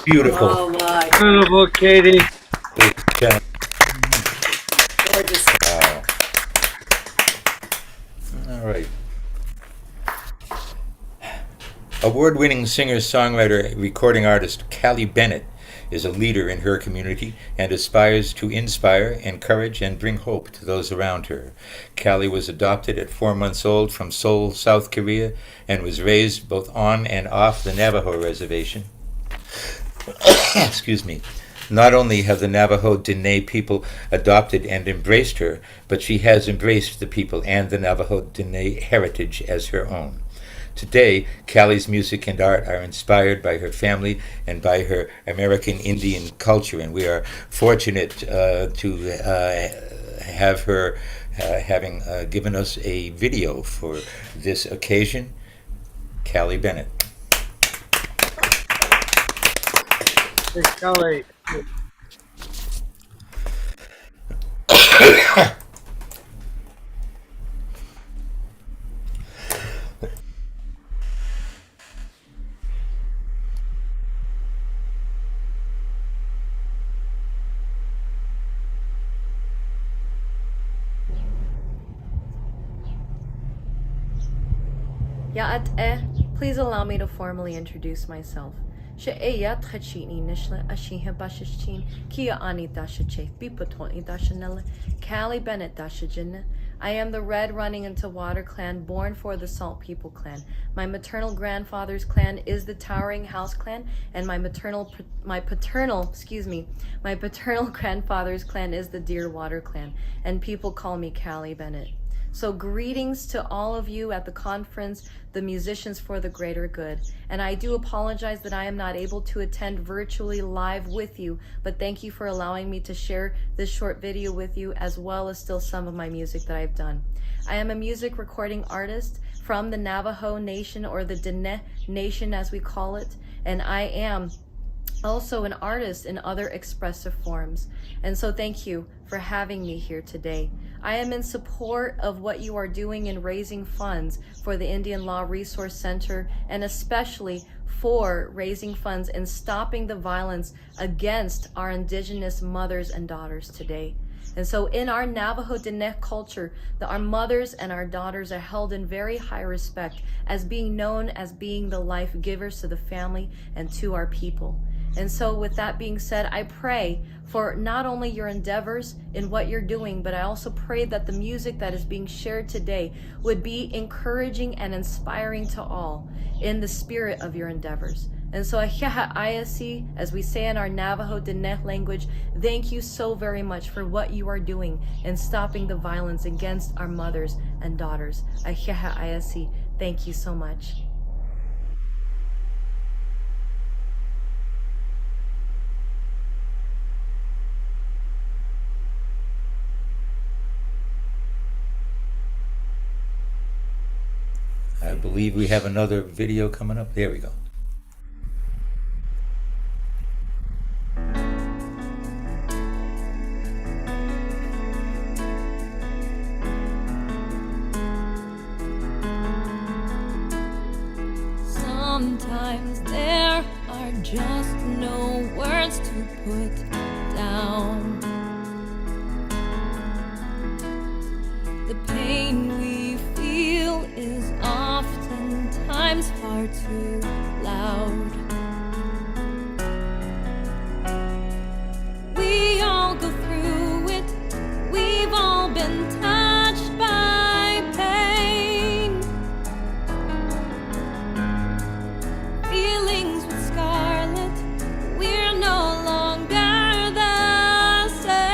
Beautiful. Oh my. Beautiful, Katy. Good job. Gorgeous. Wow. All right. Award-winning singer-songwriter, recording artist Callie Bennett is a leader in her community and aspires to inspire, encourage, and bring hope to those around her. Callie was adopted at 4 months old from Seoul, South Korea, and was raised both on and off the Navajo reservation. Excuse me. Not only have the Navajo Diné people adopted and embraced her, but she has embraced the people and the Navajo Diné heritage as her own. Today, Callie's music and art are inspired by her family and by her American Indian culture, and we are fortunate to have her having given us a video for this occasion. Callie Bennett. Hey, Callie. Ya'at please allow me to formally introduce myself. She'eyat chachini nishla ashiha bashichin kia ani dashache bipotoni dashanella Callie Bennett dashajinna. I am the Red Running into Water clan, born for the Salt People clan. My maternal grandfather's clan is the Towering House clan, and my paternal grandfather's clan is the Deer Water clan, and people call me Callie Bennett. So greetings to all of you at the conference, the Musicians for the Greater Good. And I do apologize that I am not able to attend virtually live with you, but thank you for allowing me to share this short video with you, as well as still some of my music that I've done. I am a music recording artist from the Navajo Nation, or the Diné Nation as we call it, and I am also an artist in other expressive forms. And so thank you for having me here today. I am in support of what you are doing in raising funds for the Indian Law Resource Center, and especially for raising funds and stopping the violence against our Indigenous mothers and daughters today. And so in our Navajo Diné culture, our mothers and our daughters are held in very high respect as being known as being the life givers to the family and to our people. And so with that being said, I pray for not only your endeavors in what you're doing, but I also pray that the music that is being shared today would be encouraging and inspiring to all in the spirit of your endeavors. And so, as we say in our Navajo Diné language, thank you so very much for what you are doing in stopping the violence against our mothers and daughters. Thank you so much. I believe we have another video coming up. There we go. Sometimes there are just no words to put down. The pain we feel is oftentimes far too loud. We all go through it, we've all been touched by pain. Feelings with scarlet, we're no longer the same.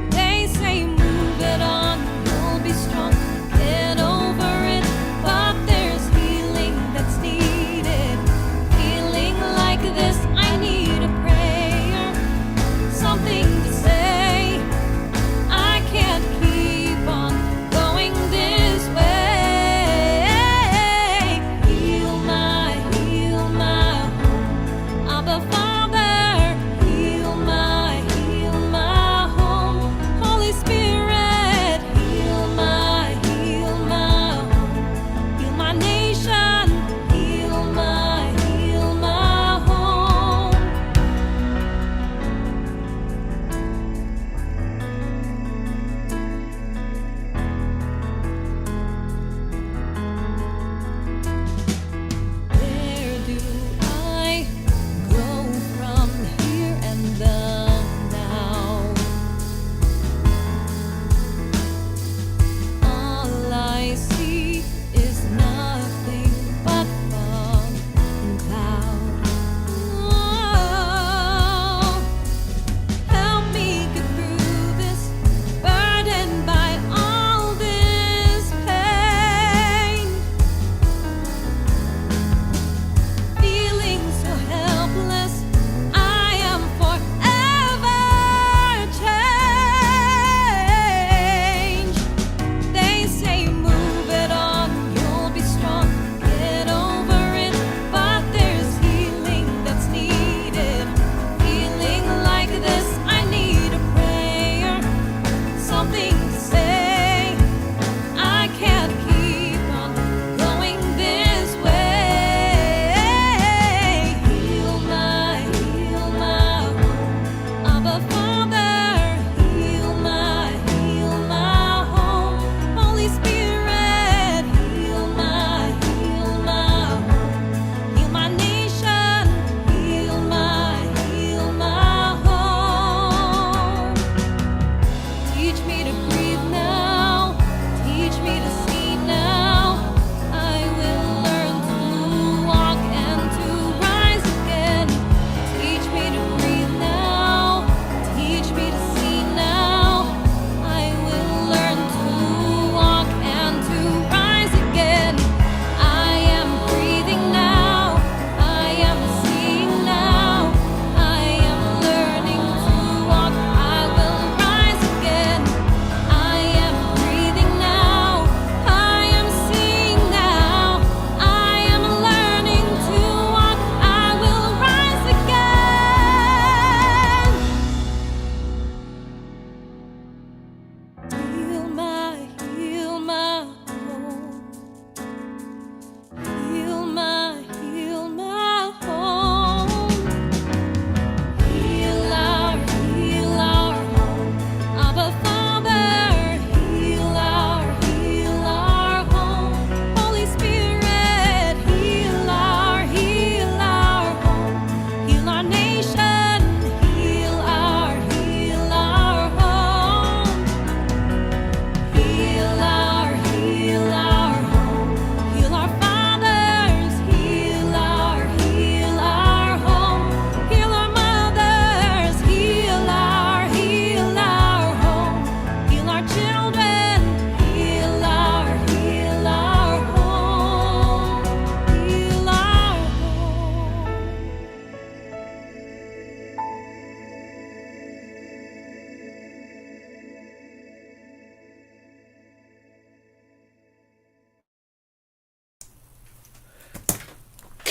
They say move it on, you'll be strong, get over it, but there's healing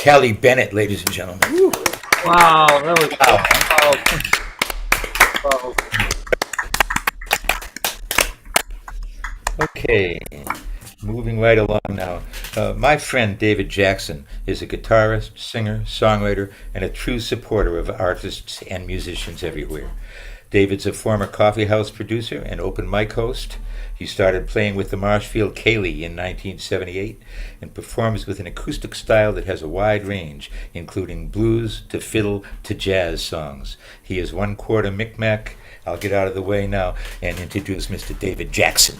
Callie Bennett, ladies and gentlemen. Wow, that was wow. Okay, moving right along now. My friend David Jackson is a guitarist, singer, songwriter, and a true supporter of artists and musicians everywhere. David's a former coffee house producer and open mic host. He started playing with the Marshfield Callie in 1978 and performs with an acoustic style that has a wide range, including blues to fiddle to jazz songs. He is 1/4 Micmac. I'll get out of the way now and introduce Mr. David Jackson.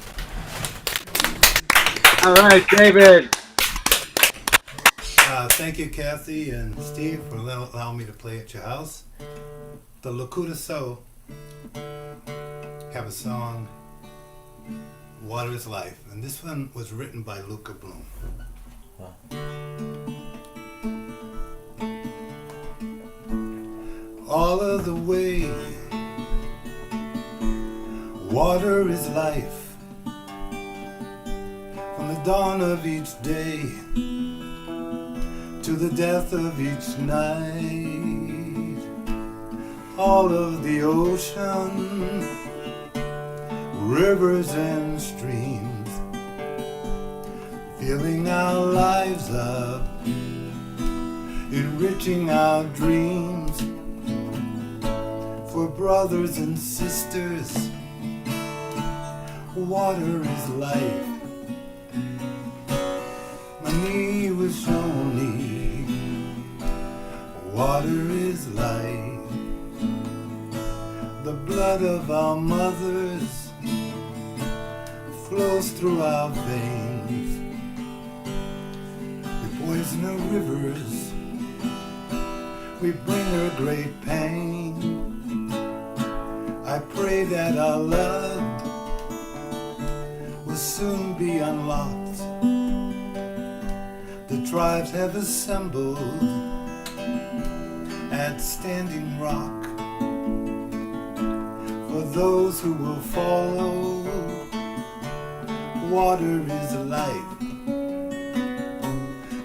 All right, David. Thank you, Kathy and Steve, for allowing me to play at your house. The Lakota Soul have a song, Water is Life, and this one was written by Luca Bloom. All of the way, water is life, from the dawn of each day to the death of each night. All of the ocean, rivers and streams, filling our lives up, enriching our dreams. For brothers and sisters, water is life. My knee was shown me, water is life. The blood of our mothers flows through our veins. We poison her rivers, we bring her great pain. I pray that our love will soon be unlocked. The tribes have assembled at Standing Rock. For those who will follow, water is life.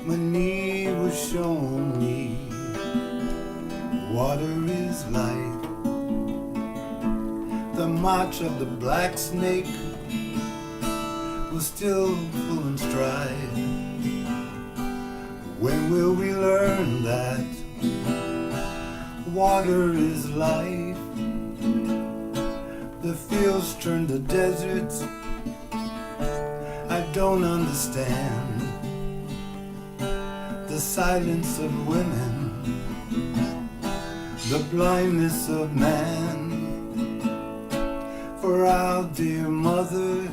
My knee was shown me, water is life. The march of the black snake was still full in stride. When will we learn that water is life? The fields turn to deserts, I don't understand. The silence of women, the blindness of man. For our dear mother,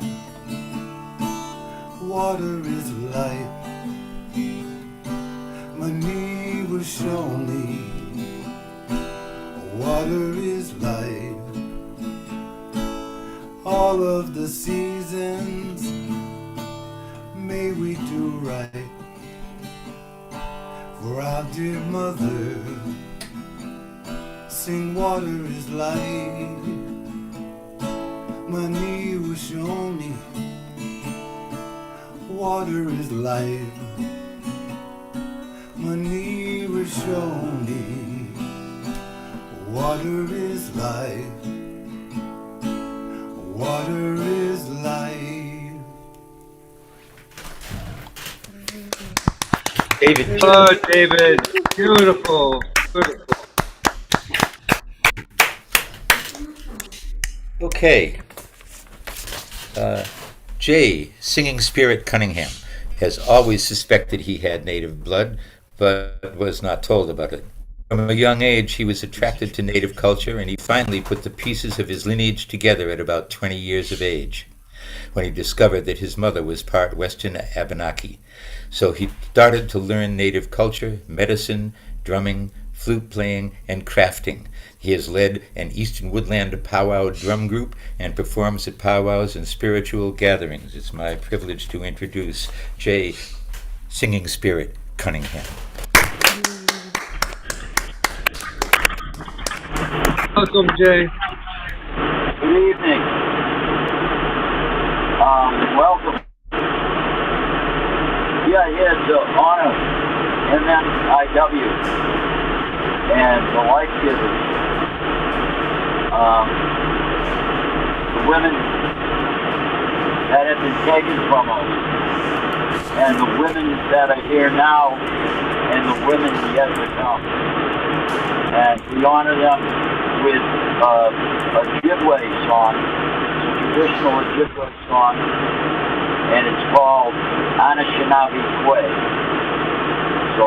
water is life. My knee was shown me, water is life. All of the seasons, may we do right. For our dear mother, sing water is life. My knee was shown me, water is life. My knee was shown me, water is life. Water is life. David. Oh, David. Beautiful. Beautiful. Okay. Jay, Singing Spirit Cunningham, has always suspected he had native blood, but was not told about it. From a young age, he was attracted to native culture, and he finally put the pieces of his lineage together at about 20 years of age, when he discovered that his mother was part Western Abenaki. So he started to learn native culture, medicine, drumming, flute playing, and crafting. He has led an Eastern Woodland powwow drum group and performs at powwows and spiritual gatherings. It's my privilege to introduce Jay, Singing Spirit Cunningham. Welcome, Jay. Good evening. Welcome. Yeah, I had the honor and then IW and the life givers, the women that have been taken from us, and the women that are here now, and the women yet to come. And we honor them with a Ojibwe song, a traditional Ojibwe song, and it's called Anishinaabe Kwe. So,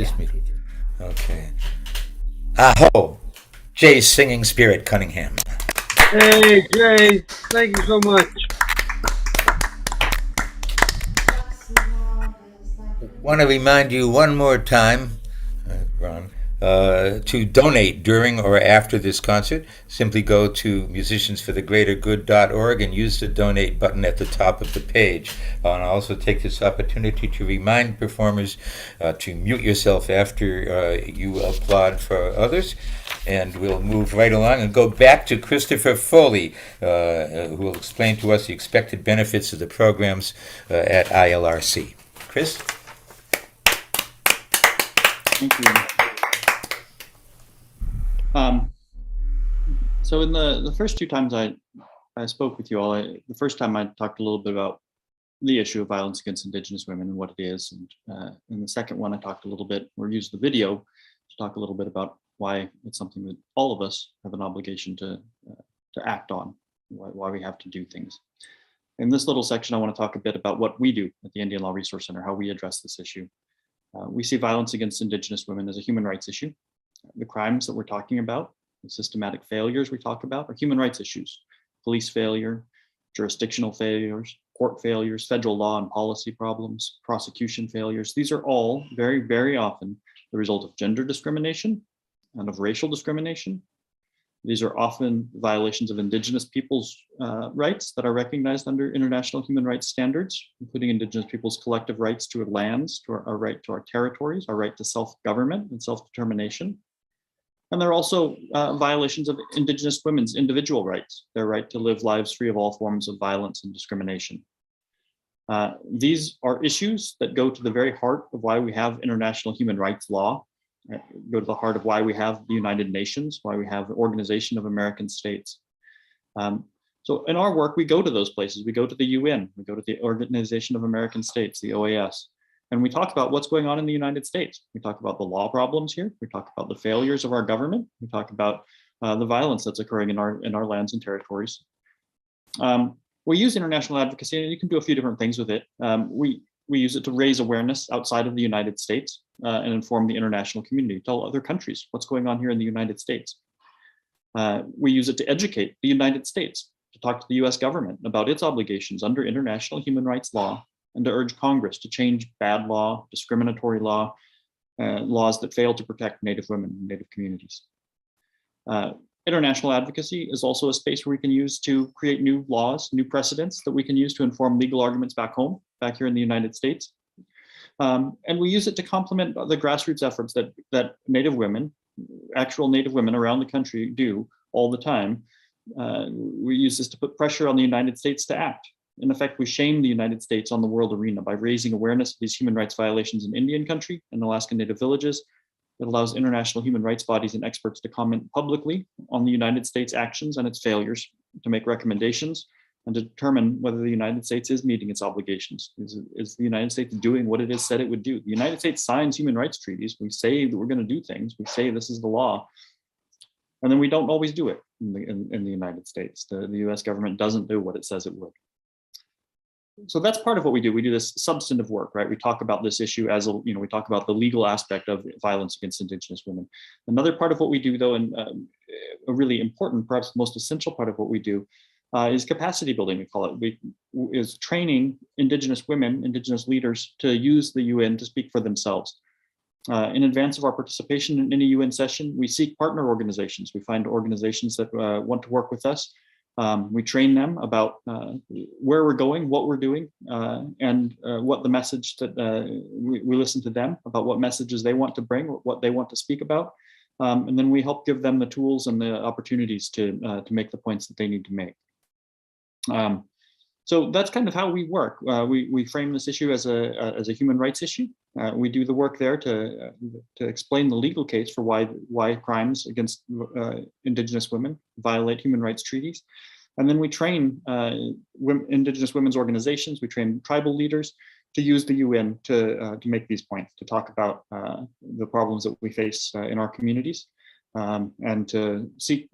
this meeting. Okay. Aho! Jay's singing spirit, Cunningham. Hey, Jay, thank you so much. Want to remind you one more time, Ron, to donate during or after this concert. Simply go to musiciansforthegreatergood.org and use the donate button at the top of the page. And I'll also take this opportunity to remind performers to mute yourself after you applaud for others. And we'll move right along and go back to Christopher Foley, who will explain to us the expected benefits of the programs at ILRC. Chris? Thank you. So in the first two times I spoke with you all, the first time I talked a little bit about the issue of violence against Indigenous women and what it is. And in the second one, I talked a little bit, or used the video to talk a little bit about why it's something that all of us have an obligation to act on, why we have to do things. In this little section, I want to talk a bit about what we do at the Indian Law Resource Center, how we address this issue. We see violence against Indigenous women as a human rights issue. The crimes that we're talking about, the systematic failures we talk about, are human rights issues. Police failure, jurisdictional failures, court failures, federal law and policy problems, prosecution failures. These are all very, very often the result of gender discrimination and of racial discrimination. These are often violations of Indigenous peoples' rights that are recognized under international human rights standards, including Indigenous peoples' collective rights to our lands, to our right to our territories, our right to self-government and self-determination. And they're also violations of Indigenous women's individual rights, their right to live lives free of all forms of violence and discrimination. These are issues that go to the very heart of why we have international human rights law, go to the heart of why we have the United Nations, why we have the Organization of American States. So in our work, we go to those places. We go to the UN, we go to the Organization of American States, the OAS, and we talk about what's going on in the United States. We talk about the law problems here. We talk about the failures of our government. We talk about the violence that's occurring in our lands and territories. We use international advocacy, and you can do a few different things with it. We use it to raise awareness outside of the United States and inform the international community, tell other countries what's going on here in the United States. We use it to educate the United States, to talk to the US government about its obligations under international human rights law, and to urge Congress to change bad law, discriminatory law, laws that fail to protect Native women and Native communities. International advocacy is also a space where we can use to create new laws, new precedents that we can use to inform legal arguments back home, back here in the United States. And we use it to complement the grassroots efforts that Native women, actual Native women around the country do all the time. We use this to put pressure on the United States to act. In effect, we shame the United States on the world arena by raising awareness of these human rights violations in Indian country and Alaskan Native villages. It allows international human rights bodies and experts to comment publicly on the United States' actions and its failures, to make recommendations, and to determine whether the United States is meeting its obligations. Is the United States doing what it has said it would do? The United States signs human rights treaties. We say that we're going to do things. We say this is the law. And then we don't always do it in the United States. The US government doesn't do what it says it would. So that's part of what we do. We do this substantive work, right? We talk about this issue as we talk about the legal aspect of violence against Indigenous women. Another part of what we do, though, and a really important, perhaps most essential part of what we do, is capacity building, we call it. Is training Indigenous women, Indigenous leaders to use the UN to speak for themselves. In advance of our participation in any UN session, we seek partner organizations. We find organizations that want to work with us. We train them about where we're going, what we're doing, and what the message that we listen to them about what messages they want to bring, what they want to speak about. And then we help give them the tools and the opportunities to make the points that they need to make. So that's kind of how we work. We frame this issue as a human rights issue. We do the work there to explain the legal case for why crimes against Indigenous women violate human rights treaties. And then we train Indigenous women's organizations, we train tribal leaders to use the UN to make these points, to talk about the problems that we face in our communities, and to seek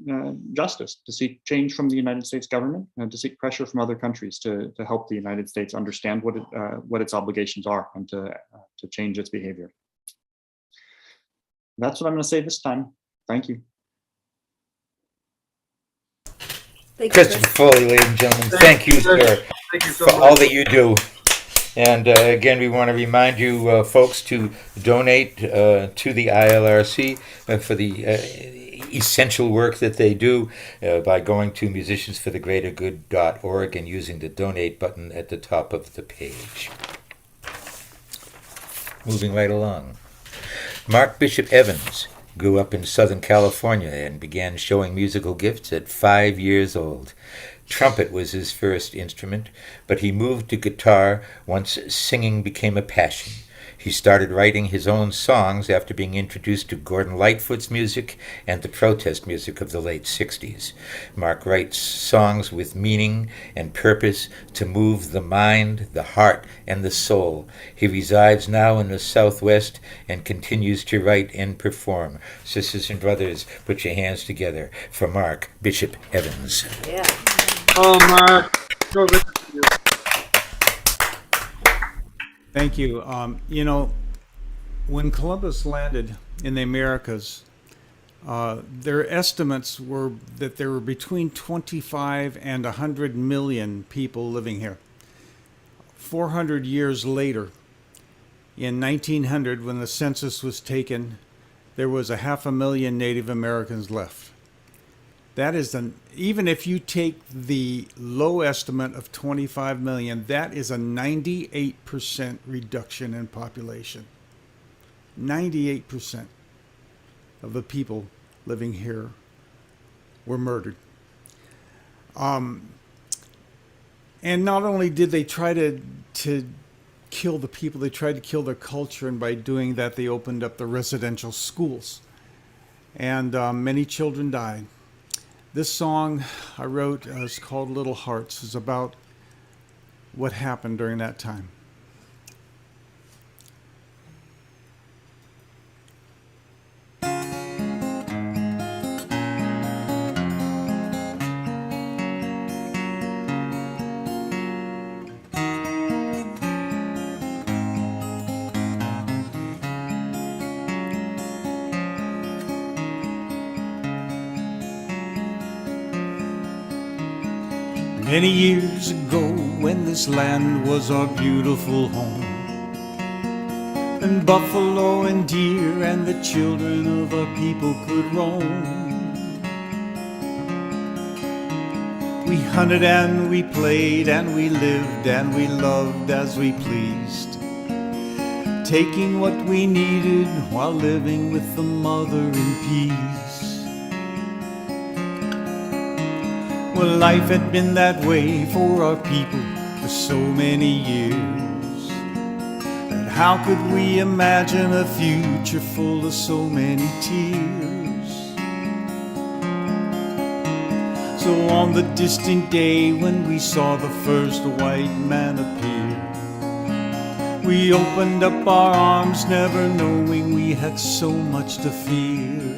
justice, to seek change from the United States government, and to seek pressure from other countries to help the United States understand what its obligations are and to change its behavior. That's what I'm going to say this time. Thank you. Thank you, Christopher Chris. Foley, ladies and gentlemen, thank you, sir, Thank you so for all much. that you do. And again, we want to remind you folks to donate to the ILRC for the essential work that they do by going to musiciansforthegreatergood.org and using the donate button at the top of the page. Moving right along. Mark Bishop Evans grew up in Southern California and began showing musical gifts at 5 years old. Trumpet was his first instrument, but he moved to guitar once singing became a passion. He started writing his own songs after being introduced to Gordon Lightfoot's music and the protest music of the late 60s. Mark writes songs with meaning and purpose to move the mind, the heart, and the soul. He resides now in the Southwest and continues to write and perform. Sisters and brothers, put your hands together for Mark Bishop Evans. Yeah. Oh, Mark. So good to see you. Thank you. You know, when Columbus landed in the Americas, their estimates were that there were between 25 and 100 million people living here. 400 years later, in 1900, when the census was taken, there was 500,000 Native Americans left. That is even if you take the low estimate of 25 million, that is a 98% reduction in population. 98% of the people living here were murdered. And not only did they try to kill the people, they tried to kill their culture, and by doing that, they opened up the residential schools. And many children died. This song I wrote is called Little Hearts. It's about what happened during that time. Many years ago, when this land was our beautiful home, and buffalo and deer and the children of our people could roam, we hunted and we played and we lived and we loved as we pleased, taking what we needed while living with the mother in peace. Well, life had been that way for our people for so many years, and how could we imagine a future full of so many tears? So on the distant day when we saw the first white man appear, we opened up our arms, never knowing we had so much to fear.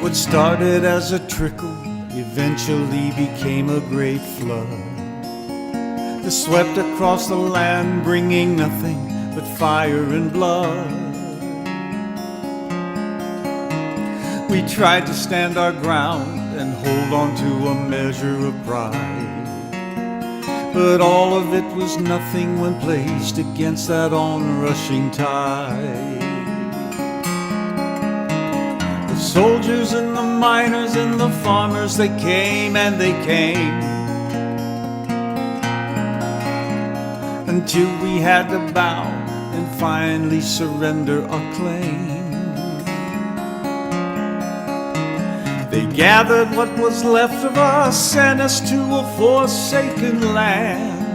What started as a trickle eventually became a great flood that swept across the land, bringing nothing but fire and blood. We tried to stand our ground and hold on to a measure of pride, but all of it was nothing when placed against that onrushing tide. Soldiers and the miners and the farmers, they came and they came, until we had to bow and finally surrender our claim. They gathered what was left of us, sent us to a forsaken land,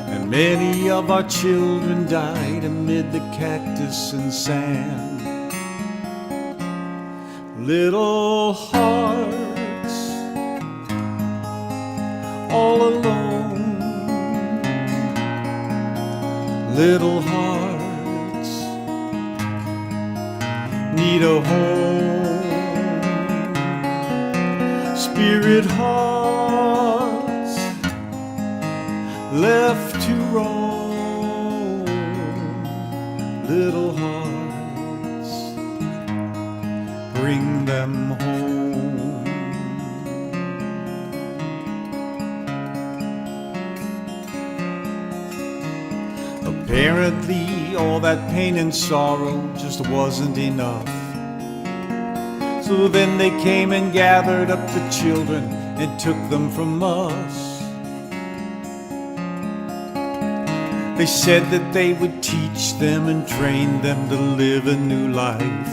and many of our children died amid the cactus and sand. Little hearts, all alone. Little hearts need a home. Spirit hearts left to roam. little hearts, bring them home. Apparently, all that pain and sorrow just wasn't enough. So then they came and gathered up the children and took them from us. They said that they would teach them and train them to live a new life.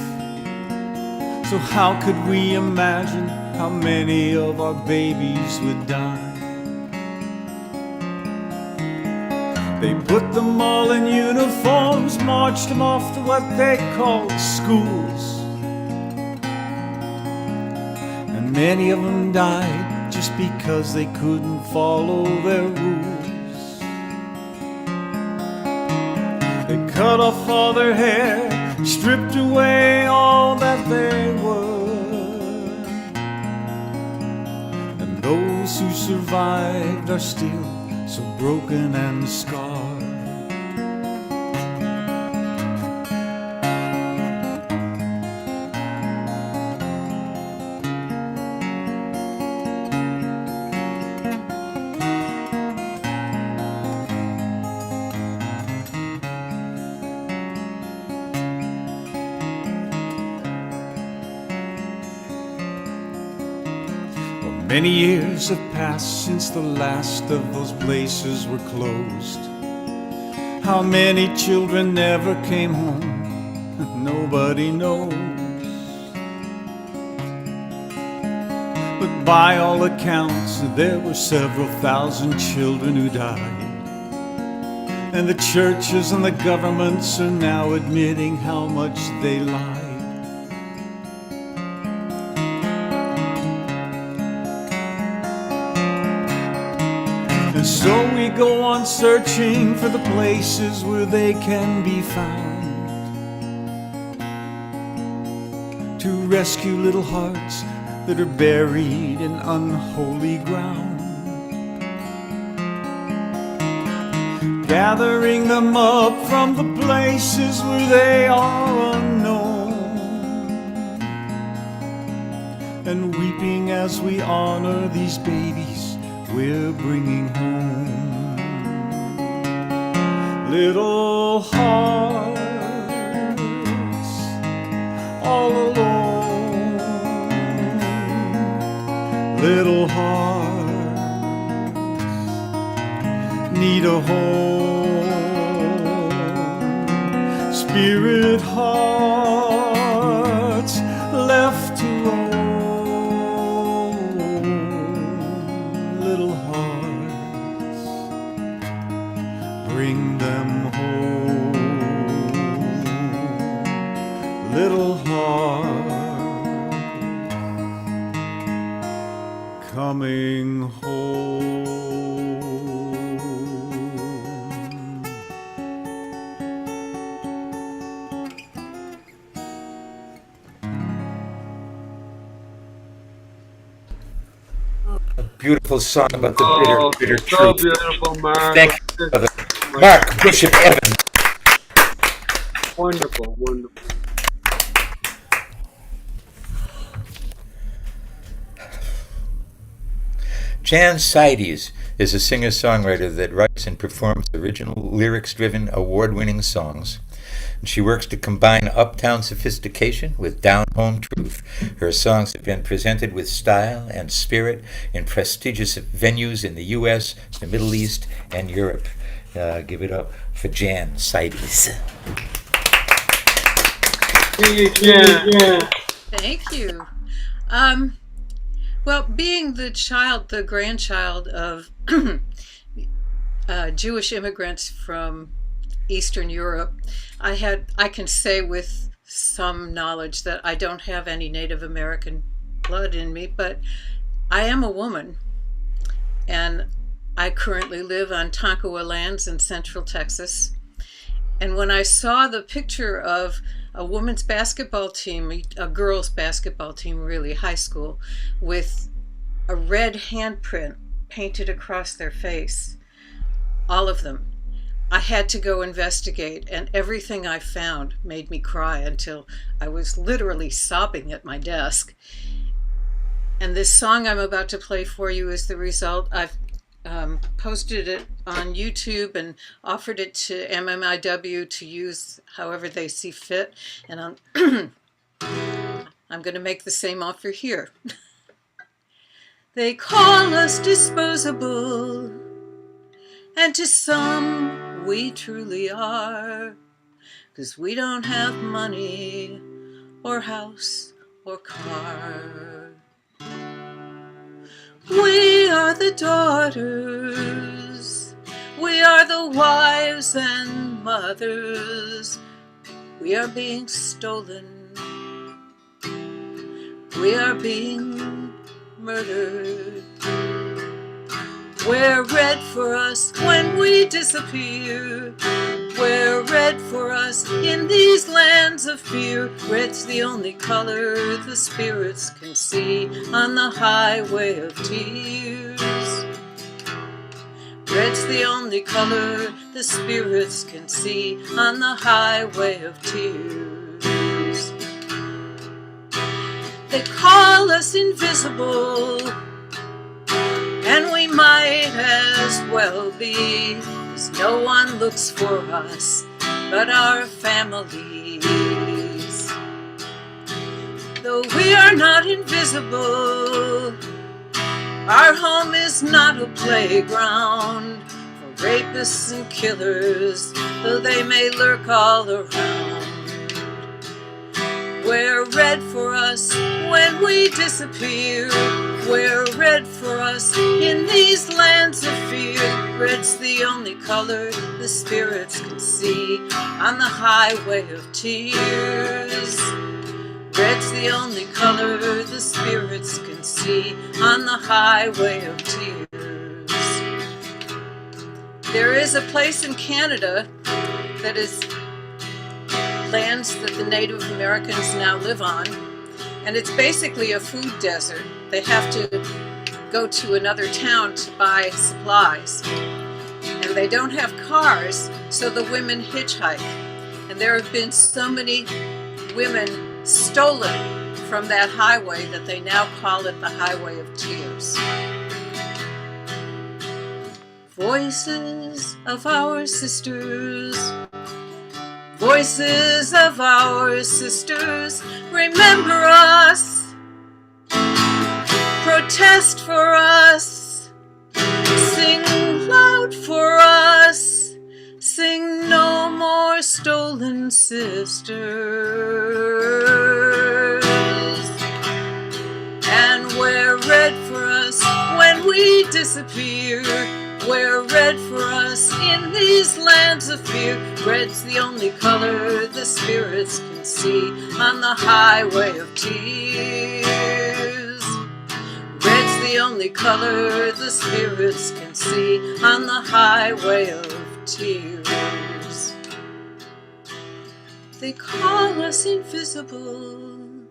So how could we imagine how many of our babies would die? They put them all in uniforms, marched them off to what they called schools. And many of them died just because they couldn't follow their rules. They cut off all their hair, stripped away all that they were. And those who survived are still so broken and scarred. Many years have passed since the last of those places were closed. How many children never came home? Nobody knows. But by all accounts, there were several thousand children who died. And the churches and the governments are now admitting how much they lied. And so we go on searching for the places where they can be found, to rescue little hearts that are buried in unholy ground, gathering them up from the places where they are unknown, and weeping as we honor these babies we're bringing home. Little hearts all alone, little hearts need a home, spirit hearts left to roam. Bring them home, little heart, coming home. A beautiful song about the bitter so truth. beautiful, Mark. Thank you, brother. Mark Bishop Evans. Wonderful, wonderful. Jan Seides is a singer-songwriter that writes and performs original lyrics-driven, award-winning songs. And she works to combine uptown sophistication with down-home truth. Her songs have been presented with style and spirit in prestigious venues in the U.S., the Middle East, and Europe. Give it up for Jan Seides. Thank you. Well, being the grandchild of Jewish immigrants from Eastern Europe, I can say with some knowledge that I don't have any Native American blood in me, but I am a woman, and I currently live on Tonkawa lands in Central Texas. And when I saw the picture of a women's basketball team, a girls' basketball team, really, high school, with a red handprint painted across their face, all of them, I had to go investigate, and everything I found made me cry until I was literally sobbing at my desk. And this song I'm about to play for you is the result. I've posted it on YouTube and offered it to MMIW to use however they see fit. And I'm going to make the same offer here. They call us disposable, and to some we truly are, 'cause we don't have money or house or car. We are the daughters, we are the wives and mothers, we are being stolen, we are being murdered. We're red for us when we disappear. We're red for us in these lands of fear. Red's the only color the spirits can see on the highway of tears. Red's the only color the spirits can see on the highway of tears. They call us invisible, and we might as well be, 'cause no one looks for us but our families. Though we are not invisible, our home is not a playground for rapists and killers, though they may lurk all around. We're red for us when we disappear. We're red for us in these lands of fear. Red's the only color the spirits can see on the highway of tears. Red's the only color the spirits can see on the highway of tears. There is a place in Canada that is lands that the Native Americans now live on, and it's basically a food desert. They have to go to another town to buy supplies, and they don't have cars, so the women hitchhike. And there have been so many women stolen from that highway that they now call it the Highway of Tears. Voices of our sisters, voices of our sisters, remember us. Protest for us, sing loud for us, sing no more stolen sisters. And we're red for us when we disappear. We're red for us in these lands of fear. Red's the only color the spirits can see on the highway of tears. Red's the only color the spirits can see on the highway of tears. They call us invisible,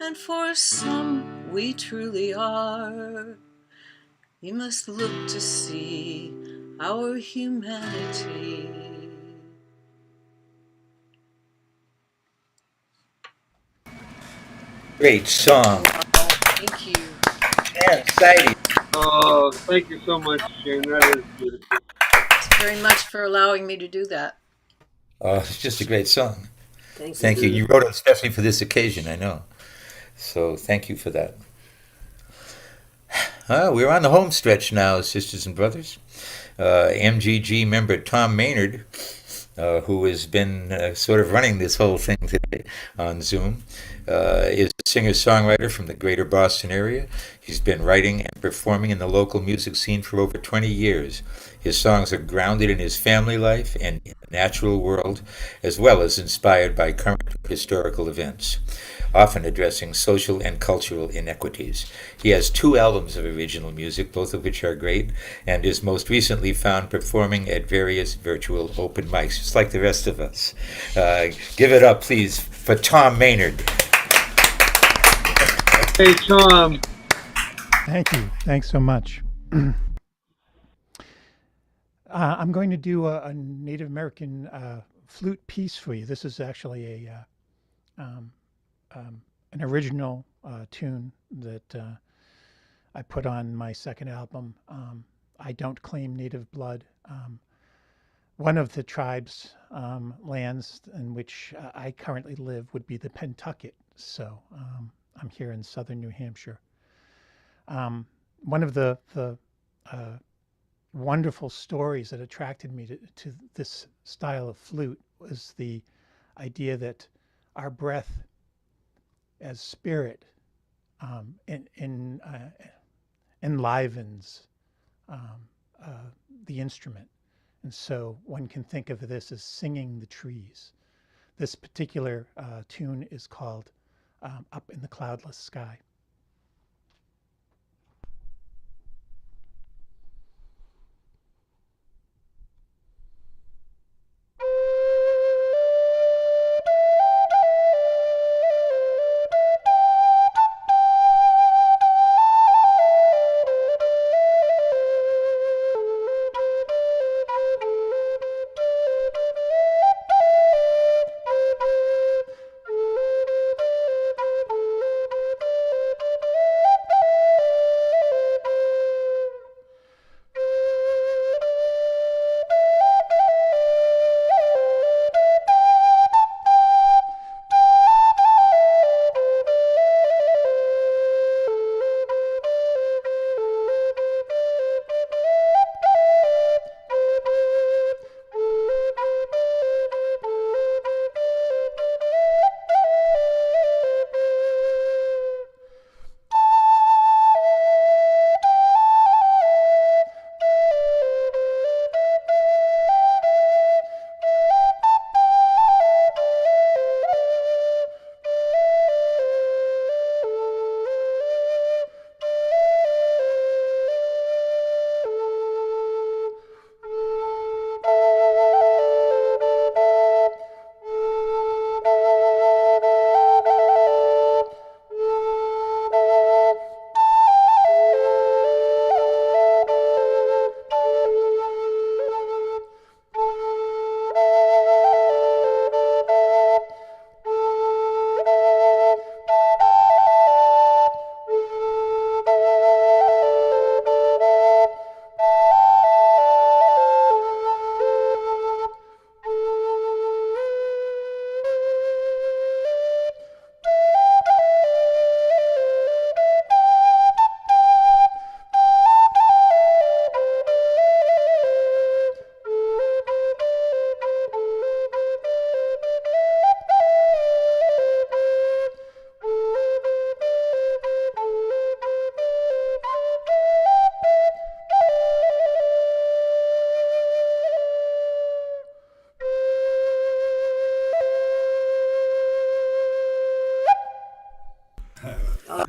and for some we truly are. You must look to see our humanity. Great song. Thank you. And Seides. Oh, thank you so much, Shane. That is beautiful. Thanks very much for allowing me to do that. It's just a great song. Thank you. You wrote it especially for this occasion, I know. So thank you for that. We're on the home stretch now, sisters and brothers. MGG member Tom Maynard, who has been sort of running this whole thing today on Zoom, is a singer-songwriter from the greater Boston area. He's been writing and performing in the local music scene for over 20 years. His songs are grounded in his family life and in the natural world, as well as inspired by current historical events, often addressing social and cultural inequities. He has 2 albums of original music, both of which are great, and is most recently found performing at various virtual open mics, just like the rest of us. Give it up, please, for Tom Maynard. Hey, Tom. Thank you. Thanks so much. I'm going to do a Native American flute piece for you. This is actually an original tune that I put on my second album. I Don't Claim Native Blood. One of the tribes lands in which I currently live would be the Pentucket. So I'm here in southern New Hampshire. One of the wonderful stories that attracted me to this style of flute was the idea that our breath as spirit enlivens the instrument. And so one can think of this as singing the trees. This particular tune is called Up in the Cloudless Sky.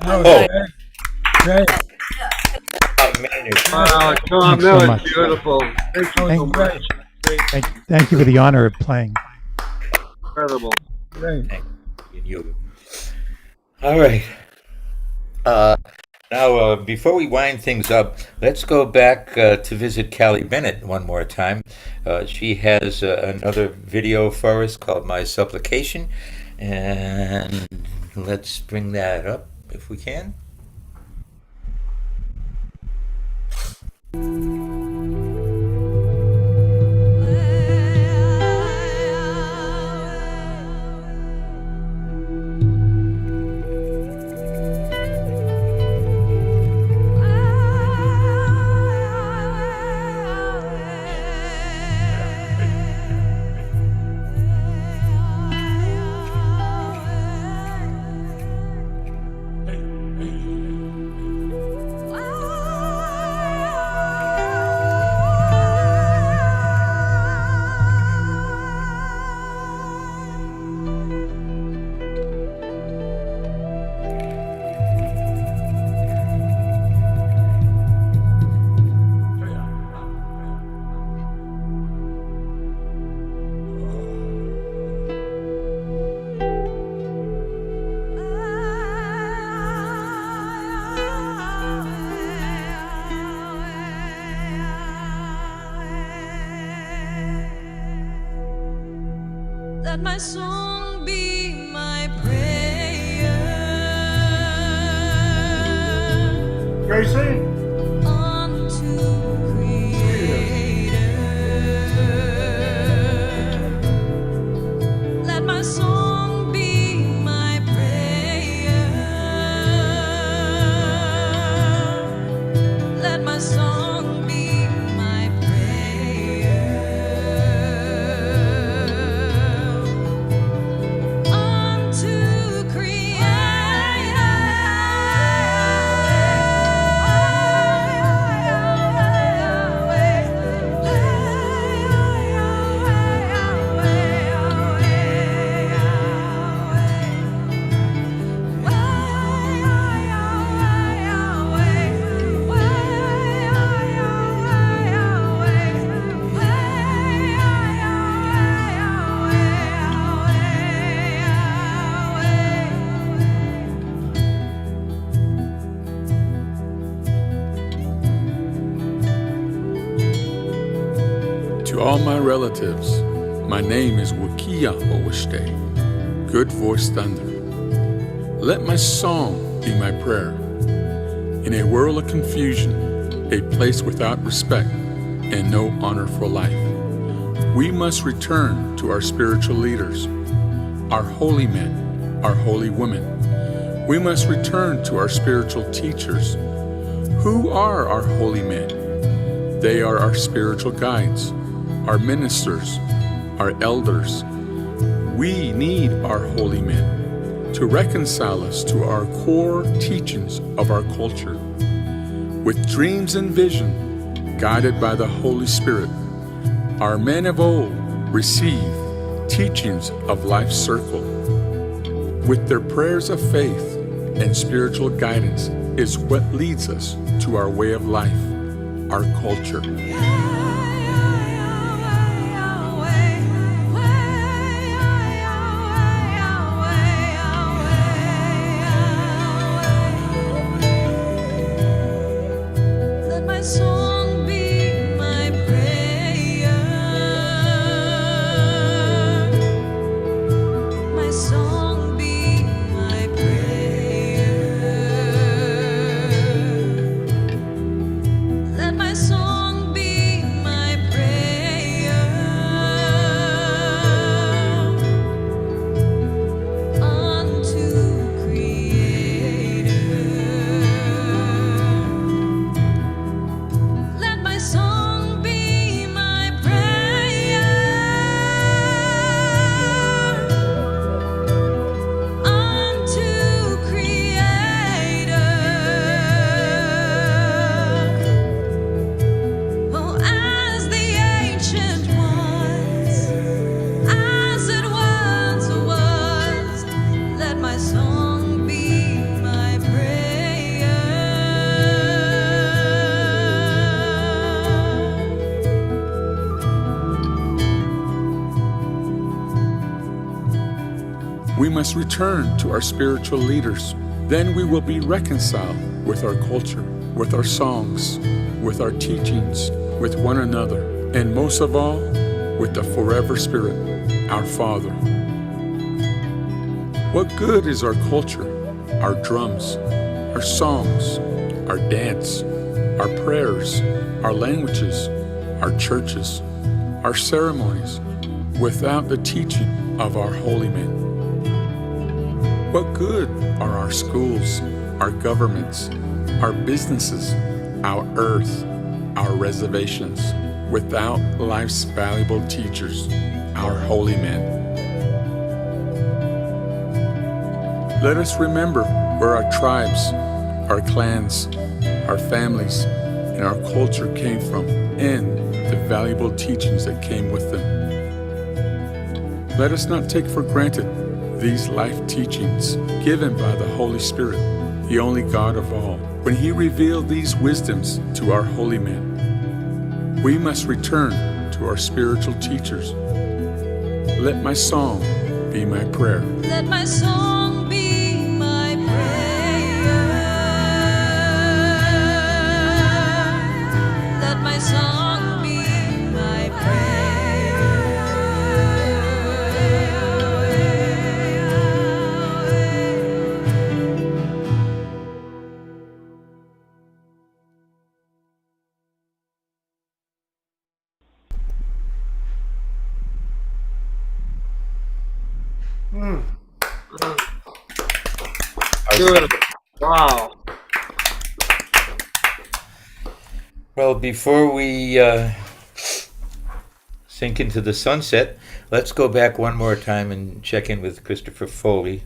Oh, great. Wow, Tom, Thanks so that was much. beautiful. Thank you so much. Thank you for the honor of playing. Incredible. Great. You. All right. Now, before we wind things up, let's go back to visit Callie Bennett one more time. She has another video for us called My Supplication, and let's bring that up if we can. Let my song be my prayer. Gracie? Unto Creator. Let my song be my prayer. Let my song be my prayer. Unto Creator. To all my relatives, my name is Wakia Owashte, good voice thunder. Let my song be my prayer. In a world of confusion, a place without respect, and no honor for life, we must return to our spiritual leaders, our holy men, our holy women. We must return to our spiritual teachers. Who are our holy men? They are our spiritual guides, our ministers, our elders. We need our holy men to reconcile us to our core teachings of our culture. With dreams and vision, guided by the Holy Spirit, our men of old receive teachings of life's circle. With their prayers of faith and spiritual guidance is what leads us to our way of life, our culture. Let my song be my prayer. My song be my prayer. Let my song be my prayer. Unto Creator. Let my song be my prayer. Unto Creator. Oh, as the ancient ones, as it once was, let my song be my prayer. We must return to our spiritual leaders. Then we will be reconciled with our culture, with our songs, with our teachings, with one another, and most of all, with the forever Spirit, our Father. What good is our culture, our drums, our songs, our dance, our prayers, our languages, our churches, our ceremonies, without the teaching of our holy men? What good are our schools, our governments, our businesses, our earth, our reservations, without life's valuable teachers, our holy men? Let us remember where our tribes, our clans, our families, and our culture came from, and the valuable teachings that came with them. Let us not take for granted these life teachings given by the Holy Spirit, the only God of all. When He revealed these wisdoms to our holy men, we must return to our spiritual teachers. Let my song be my prayer. Let my song be my prayer. Let my song be my prayer. Good. Wow. Well, before we sink into the sunset, let's go back one more time and check in with Christopher Foley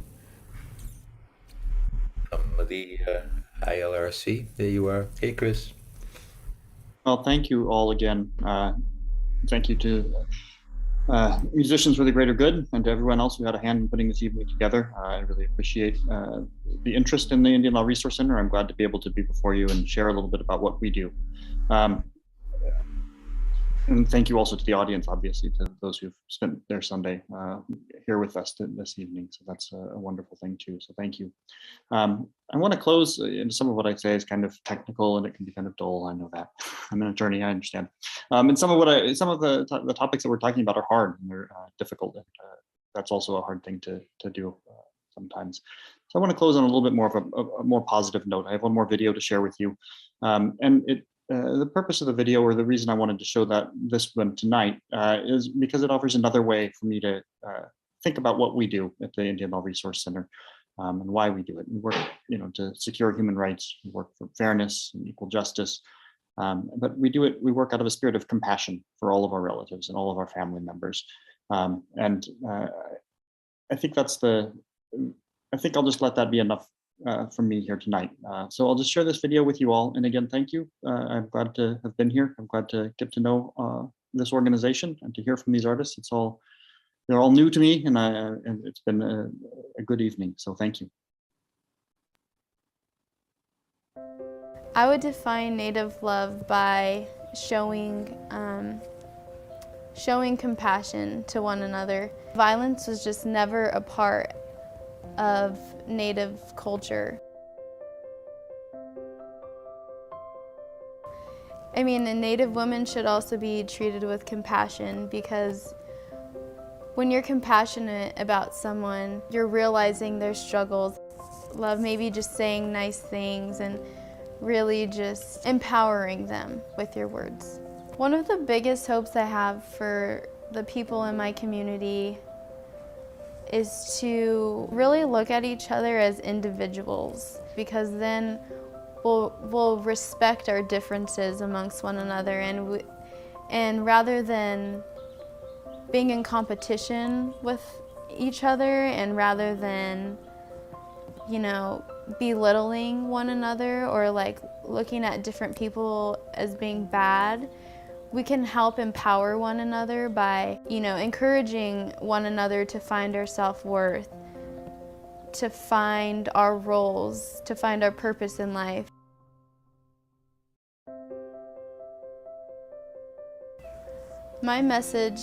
from the ILRC. There you are. Hey, Chris. Well, thank you all again. Thank you to Musicians for the Greater Good and to everyone else who had a hand in putting this evening together. I really appreciate the interest in the Indian Law Resource Center. I'm glad to be able to be before you and share a little bit about what we do. And thank you also to the audience, obviously, to those who've spent their Sunday here with us this evening. So that's a wonderful thing too. So thank you. I want to close, and some of what I say is kind of technical and it can be kind of dull. I know that. I'm an attorney, I understand. And some of the topics that we're talking about are hard and they're difficult. That's also a hard thing to do sometimes. So I want to close on a little bit more of a more positive note. I have one more video to share with you, and the purpose of the video, or the reason I wanted to show this one tonight, is because it offers another way for me to think about what we do at the Indian Law Resource Center and why we do it. We work, to secure human rights. We work for fairness and equal justice, but we work out of a spirit of compassion for all of our relatives and all of our family members. And I think I think I'll just let that be enough from me here tonight. So I'll just share this video with you all. And again, thank you. I'm glad to have been here. I'm glad to get to know this organization and to hear from these artists. They're all new to me, and it's been a good evening. So thank you. I would define Native love by showing compassion to one another. Violence was just never a part of Native culture. I mean, a Native woman should also be treated with compassion, because when you're compassionate about someone, you're realizing their struggles. Love maybe just saying nice things and really just empowering them with your words. One of the biggest hopes I have for the people in my community is to really look at each other as individuals, because then we'll respect our differences amongst one another, and rather than being in competition with each other, and rather than belittling one another or like looking at different people as being bad, we can help empower one another by, encouraging one another to find our self-worth, to find our roles, to find our purpose in life. My message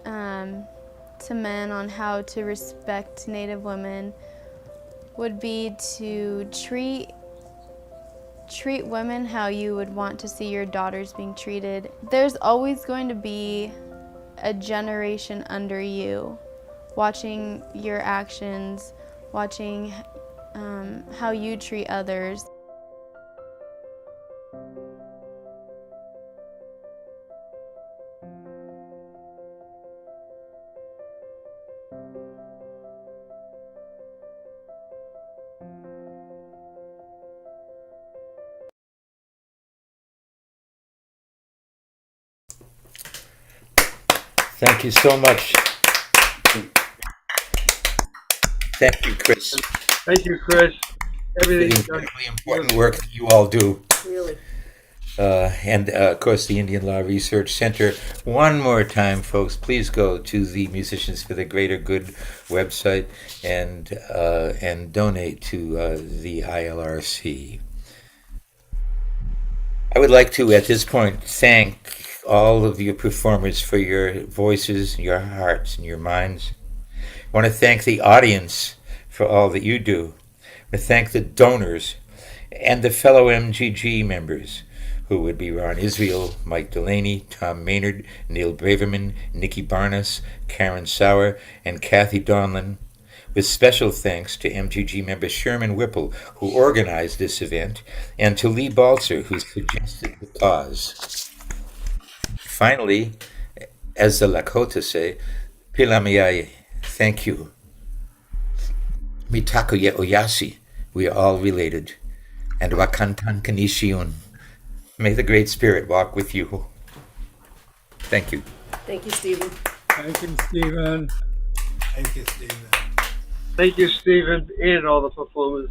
to men on how to respect Native women would be to treat women how you would want to see your daughters being treated. There's always going to be a generation under you watching your actions, watching how you treat others. Thank you so much. Thank you, Chris. Thank you, Chris. Everything's the incredibly important work that you all do. Really. And of course, the Indian Law Research Center. One more time, folks, please go to the Musicians for the Greater Good website and donate to the ILRC. I would like to, at this point, thank all of your performers for your voices, your hearts, and your minds. I want to thank the audience for all that you do. I want to thank the donors and the fellow MGG members, who would be Ron Israel, Mike Delaney, Tom Maynard, Neil Braverman, Nikki Barnes, Karen Sauer, and Kathy Donlan, with special thanks to MGG member Sherman Whipple, who organized this event, and to Lee Balzer, who suggested the cause. Finally, as the Lakota say, Pilamiai, thank you. Mitakuye Oyasi, We are all related. And Wakantan Kanishiyun. May the Great Spirit walk with you. Thank you. Thank you, Stephen. Thank you, Stephen. Thank you, Stephen. Thank you, Stephen, and all the performers.